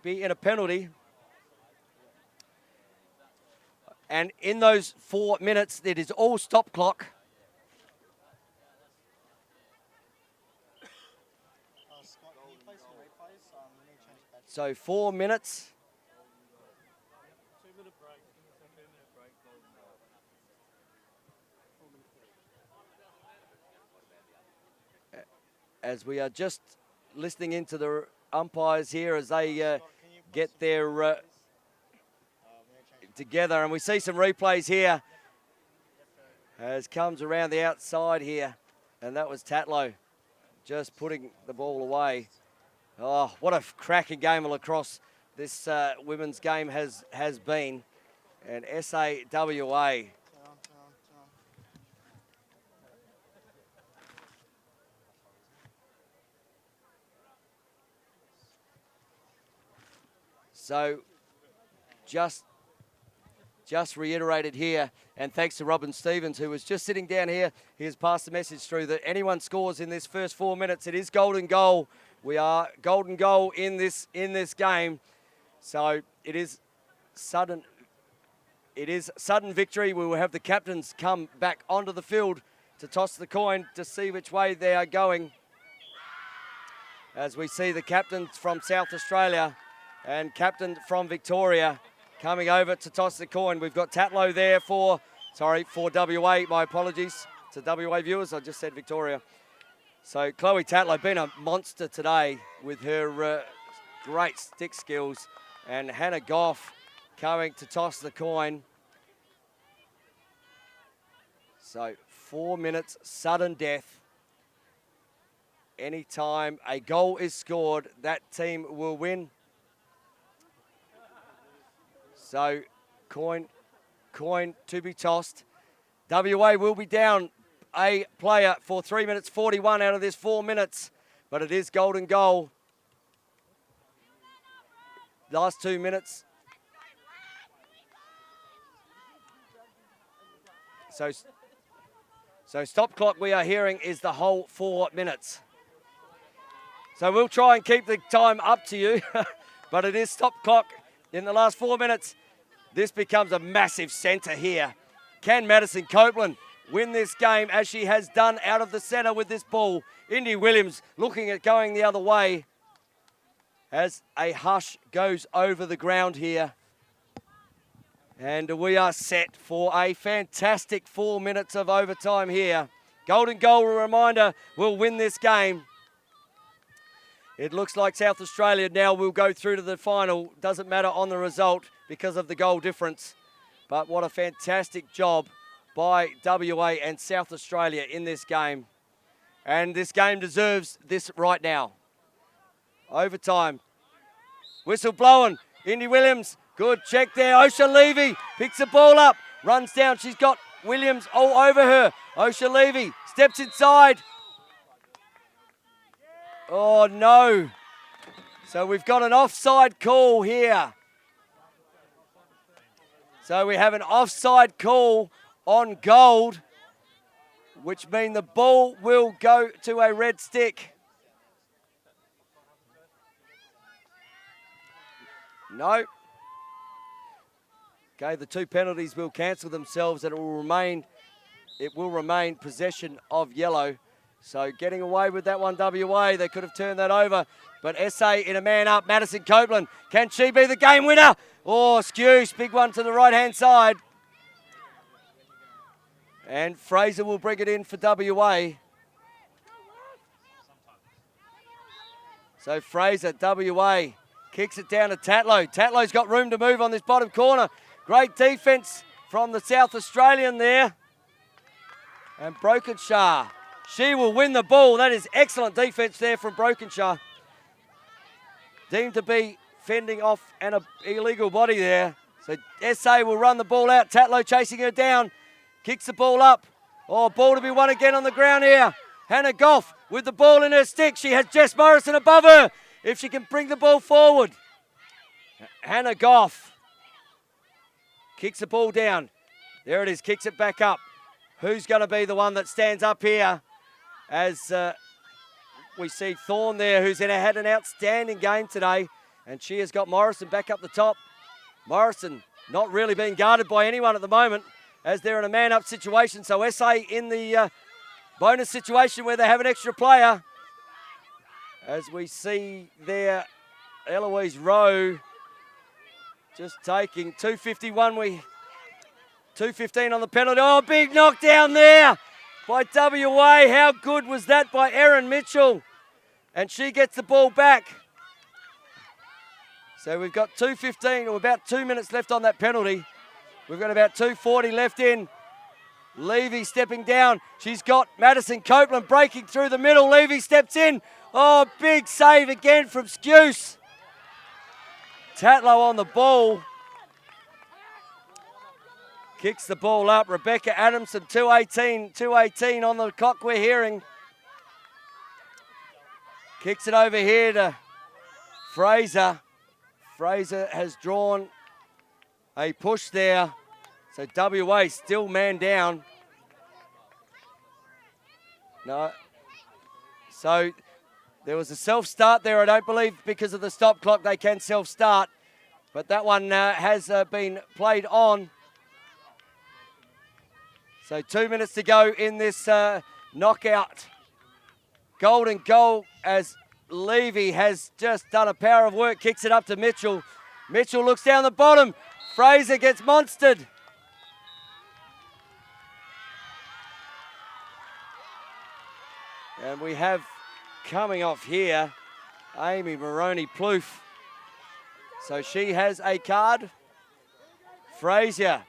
be in a penalty. And in those 4 minutes, it is all stop clock. So 4 minutes. As we are just listening into the umpires here as they get their together, and we see some replays here as comes around the outside here, and that was Tatlow just putting the ball away. Oh, what a cracking game of lacrosse this women's game has been. And SAWA so just reiterated here, and thanks to Robin Stevens, who was just sitting down here. He has passed the message through that anyone scores in this first 4 minutes, it is golden goal. We are golden goal in this game. So it is sudden victory. We will have the captains come back onto the field to toss the coin to see which way they are going. As we see the captains from South Australia and captain from Victoria coming over to toss the coin. We've got Tatlow there for WA. My apologies to WA viewers. I just said Victoria. So Chloe Tatlow been a monster today with her great stick skills. And Hannah Goff coming to toss the coin. So 4 minutes, sudden death. Anytime a goal is scored, that team will win. So coin to be tossed. WA will be down a player for 3 minutes 41 out of this 4 minutes, but it is golden goal. Last 2 minutes. So stop clock we are hearing is the whole 4 minutes. So we'll try and keep the time up to you, but it is stop clock in the last 4 minutes. This becomes a massive centre here. Can Madison Copeland win this game as she has done out of the centre with this ball? Indy Williams looking at going the other way as a hush goes over the ground here. And we are set for a fantastic 4 minutes of overtime here. Golden goal, a reminder, will win this game. It looks like South Australia now will go through to the final. Doesn't matter on the result because of the goal difference. But what a fantastic job by WA and South Australia in this game. And this game deserves this right now. Overtime. Whistle blowing. Indy Williams. Good check there. Osha Levy picks the ball up. Runs down. She's got Williams all over her. Osha Levy steps inside. Oh, no. So we've got an offside call here. So we have an offside call on Gold, which means the ball will go to a red stick. No. Okay, the two penalties will cancel themselves and it will remain possession of yellow. So getting away with that one, WA. They could have turned that over. But SA in a man up. Madison Copeland. Can she be the game winner? Oh, Skuse. Big one to the right-hand side. And Fraser will bring it in for WA. So Fraser, WA, kicks it down to Tatlow. Tatlow's got room to move on this bottom corner. Great defense from the South Australian there. And Brokenshire, she will win the ball. That is excellent defence there from Brokenshire. Deemed to be fending off an illegal body there. So SA will run the ball out. Tatlow chasing her down. Kicks the ball up. Oh, ball to be won again on the ground here. Hannah Goff with the ball in her stick. She has Jess Morrison above her. If she can bring the ball forward. Hannah Goff kicks the ball down. There it is, kicks it back up. Who's going to be the one that stands up here? As we see Thorne there, who's had an outstanding game today. And she has got Morrison back up the top. Morrison not really being guarded by anyone at the moment as they're in a man-up situation. So SA in the bonus situation where they have an extra player. As we see there, Eloise Rowe just taking 2:51. 2:15 on the penalty. Oh, big knockdown there by WA. How good was that by Erin Mitchell? And she gets the ball back. So we've got 2:15, or about 2 minutes left on that penalty. We've got about 2:40 left in. Levy stepping down. She's got Madison Copeland breaking through the middle. Levy steps in. Oh, big save again from Skuse. Tatlow on the ball. Kicks the ball up. Rebecca Adamson, 2:18 on the clock we're hearing. Kicks it over here to Fraser. Fraser has drawn a push there. So WA still man down. No. So there was a self-start there. I don't believe because of the stop clock they can self-start. But that one has been played on. So 2 minutes to go in this knockout. Golden goal as Levy has just done a power of work. Kicks it up to Mitchell. Mitchell looks down the bottom. Fraser gets monstered. And we have coming off here, Amy Maroney-Plouffe. So she has a card. Fraser.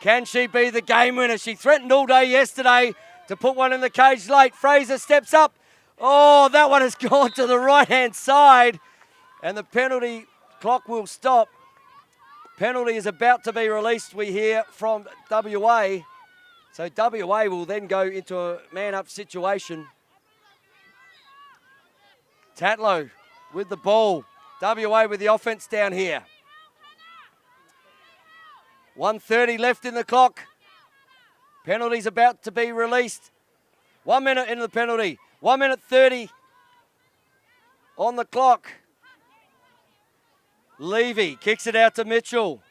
Can she be the game winner? She threatened all day yesterday to put one in the cage late. Fraser steps up. Oh, that one has gone to the right-hand side. And the penalty clock will stop. Penalty is about to be released, we hear from WA. So WA will then go into a man-up situation. Tatlow with the ball. WA with the offense down here. 1:30 left in the clock. Penalty's about to be released. 1 minute into the penalty. 1 minute 30 on the clock. Levy kicks it out to Mitchell.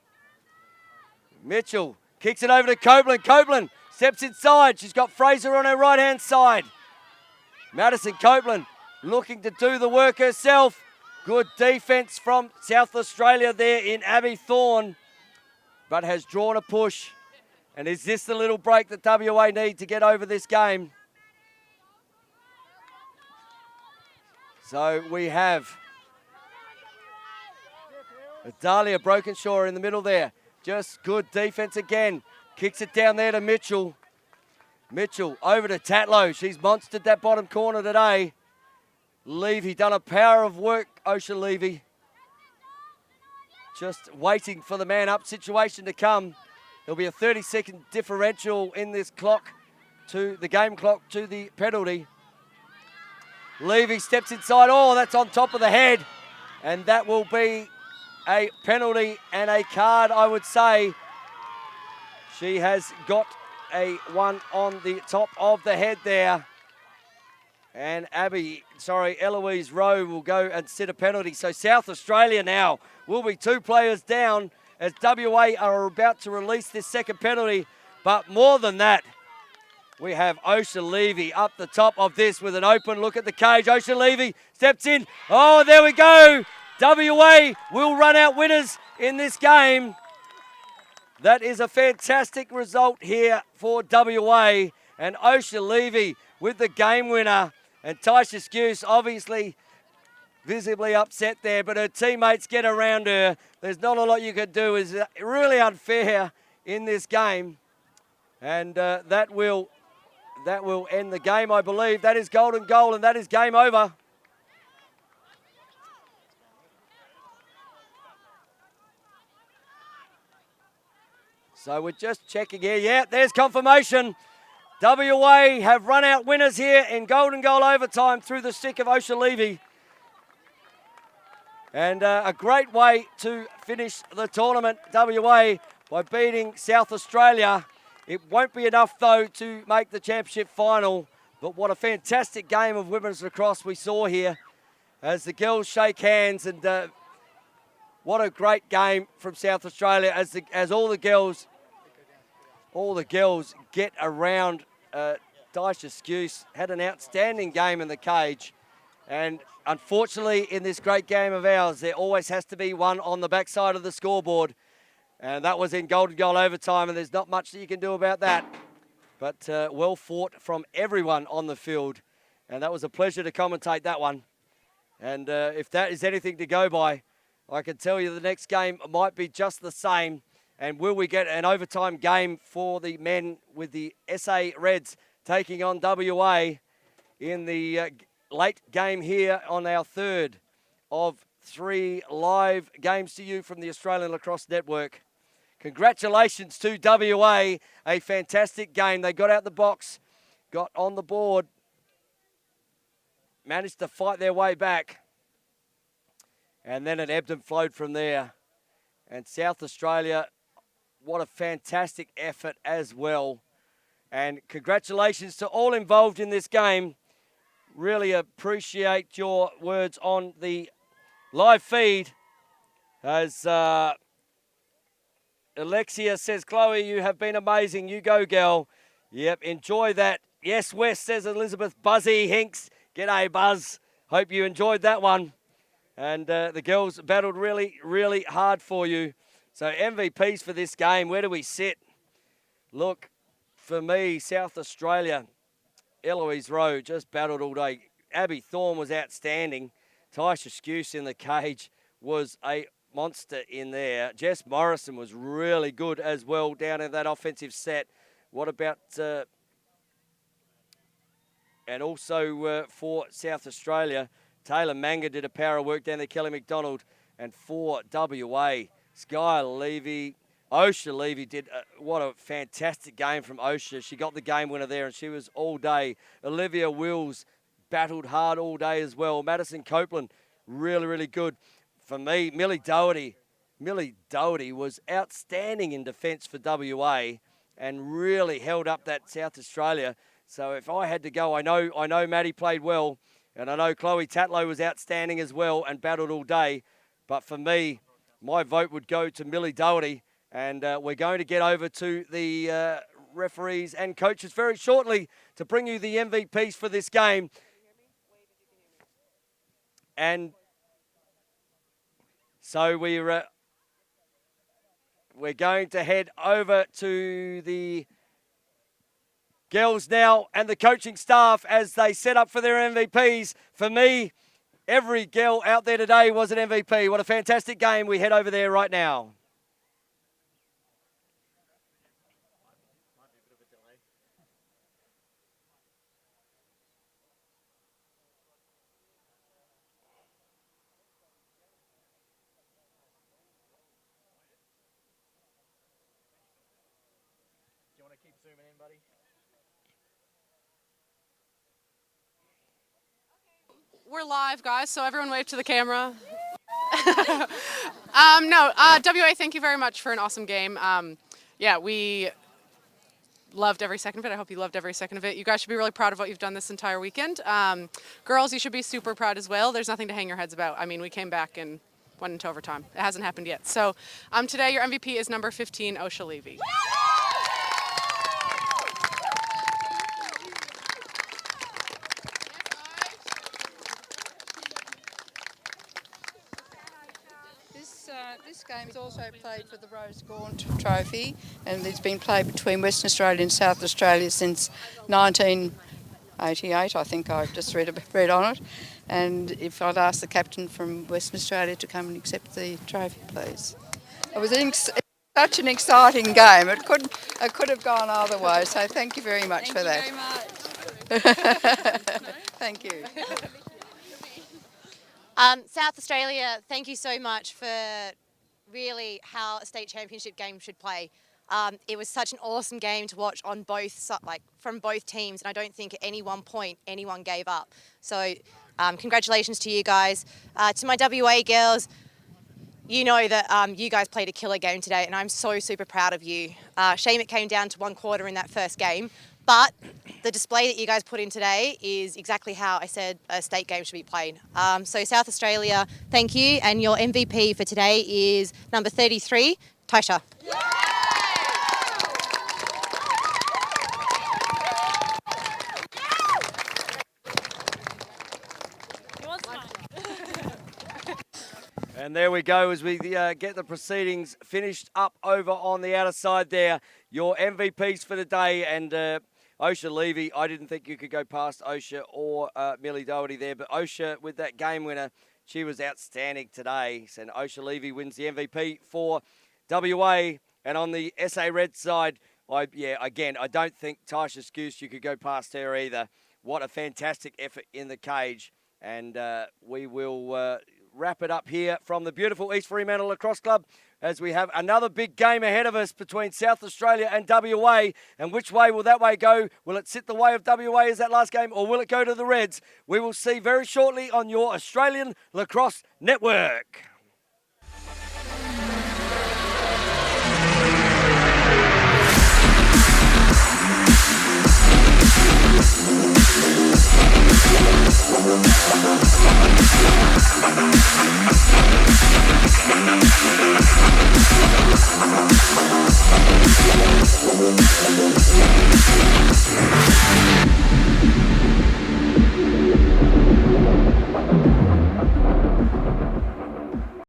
Mitchell kicks it over to Copeland. Copeland steps inside. She's got Fraser on her right-hand side. Madison Copeland looking to do the work herself. Good defence from South Australia there in Abby Thorne, but has drawn a push. And is this the little break that WA need to get over this game? So we have Dahlia Brokenshaw in the middle there. Just good defence again. Kicks it down there to Mitchell. Mitchell over to Tatlow. She's monstered that bottom corner today. Levy done a power of work, Osha Levy. Just waiting for the man-up situation to come. There'll be a 30-second differential in this clock to the game clock to the penalty. Levy steps inside. Oh, that's on top of the head. And that will be a penalty and a card, I would say. She has got a one on the top of the head there. And Eloise Rowe will go and sit a penalty. So South Australia now will be 2 players down as WA are about to release this second penalty. But more than that, we have Osha Levy up the top of this with an open look at the cage. Osha Levy steps in. Oh, there we go. WA will run out winners in this game. That is a fantastic result here for WA. And Osha Levy with the game winner. And Taisha Skuse obviously visibly upset there, but her teammates get around her. There's not a lot you can do. It's really unfair in this game. And that will end the game, I believe. That is golden goal, and that is game over. So we're just checking here. Yeah, there's confirmation. WA have run out winners here in golden goal overtime through the stick of Osha Levy. And a great way to finish the tournament, WA, by beating South Australia. It won't be enough, though, to make the championship final. But what a fantastic game of women's lacrosse we saw here as the girls shake hands. And what a great game from South Australia as all the girls get around. Daisha Skuse had an outstanding game in the cage. And unfortunately, in this great game of ours, there always has to be one on the backside of the scoreboard. And that was in golden goal overtime, and there's not much that you can do about that. But well fought from everyone on the field. And that was a pleasure to commentate that one. And if that is anything to go by, I can tell you the next game might be just the same. And will we get an overtime game for the men with the SA Reds taking on WA in the late game here on our third of 3 live games to you from the Australian Lacrosse Network. Congratulations to WA, a fantastic game. They got out the box, got on the board, managed to fight their way back, and then it ebbed and flowed from there. And South Australia, what a fantastic effort as well. And congratulations to all involved in this game. Really appreciate your words on the live feed. As Alexia says, Chloe, you have been amazing. You go, girl. Yep, enjoy that. Yes, Wes, says Elizabeth. Buzzy Hinks. G'day, Buzz. Hope you enjoyed that one. And the girls battled really, really hard for you. So MVPs for this game, where do we sit? Look, for me, South Australia, Eloise Rowe just battled all day. Abby Thorne was outstanding. Taisha Skuse in the cage was a monster in there. Jess Morrison was really good as well down in that offensive set. What about... and also for South Australia, Taylor Manga did a power of work down there, Kelly McDonald. And for WA, Sky Levy, Osha Levy did, what a fantastic game from Osha. She got the game winner there and she was all day. Olivia Wills battled hard all day as well. Madison Copeland, really, really good. For me, Millie Doherty was outstanding in defence for WA and really held up that South Australia. So if I had to go, I know Maddie played well, and I know Chloe Tatlow was outstanding as well and battled all day. But for me, my vote would go to Millie Doherty, and we're going to get over to the referees and coaches very shortly to bring you the MVPs for this game. And so we're going to head over to the girls now and the coaching staff as they set up for their MVPs. For me, every girl out there today was an MVP. What a fantastic game. We head over there right now. Do you want to keep zooming in, buddy? We're live, guys, so everyone wave to the camera. WA, thank you very much for an awesome game. Yeah, we loved every second of it. I hope you loved every second of it. You guys should be really proud of what you've done this entire weekend. Girls, you should be super proud as well. There's nothing to hang your heads about. I mean, we came back and went into overtime. It hasn't happened yet. So today your MVP is number 15, Osha Levy. This game is also played for the Rose Gaunt Trophy, and it's been played between Western Australia and South Australia since 1988. I think I've just read on it. And if I'd ask the captain from Western Australia to come and accept the trophy, please. It was Such an exciting game. It could have gone either way. So thank you very much for that. Thank you very much. Thank you. South Australia, thank you so much for really how a state championship game should play. It was such an awesome game to watch on both, from both teams, and I don't think at any one point anyone gave up. So congratulations to you guys. To my WA girls, you know that you guys played a killer game today, and I'm so super proud of you. Shame it came down to one quarter in that first game, but the display that you guys put in today is exactly how I said a state game should be played. So South Australia, thank you, and your MVP for today is number 33, Taisha. And there we go as we get the proceedings finished up over on the outer side there. Your MVPs for the day, and Osha Levy, I didn't think you could go past Osha or Millie Doherty there, but Osha with that game winner, she was outstanding today. And Osha Levy wins the MVP for WA. And on the SA Red side, I don't think Taisha Scoose, you could go past her either. What a fantastic effort in the cage. And we will wrap it up here from the beautiful East Fremantle Lacrosse Club as we have another big game ahead of us between South Australia and WA. And which way will that way go? Will it sit the way of WA as that last game, or will it go to the Reds? We will see very shortly on your Australian Lacrosse Network.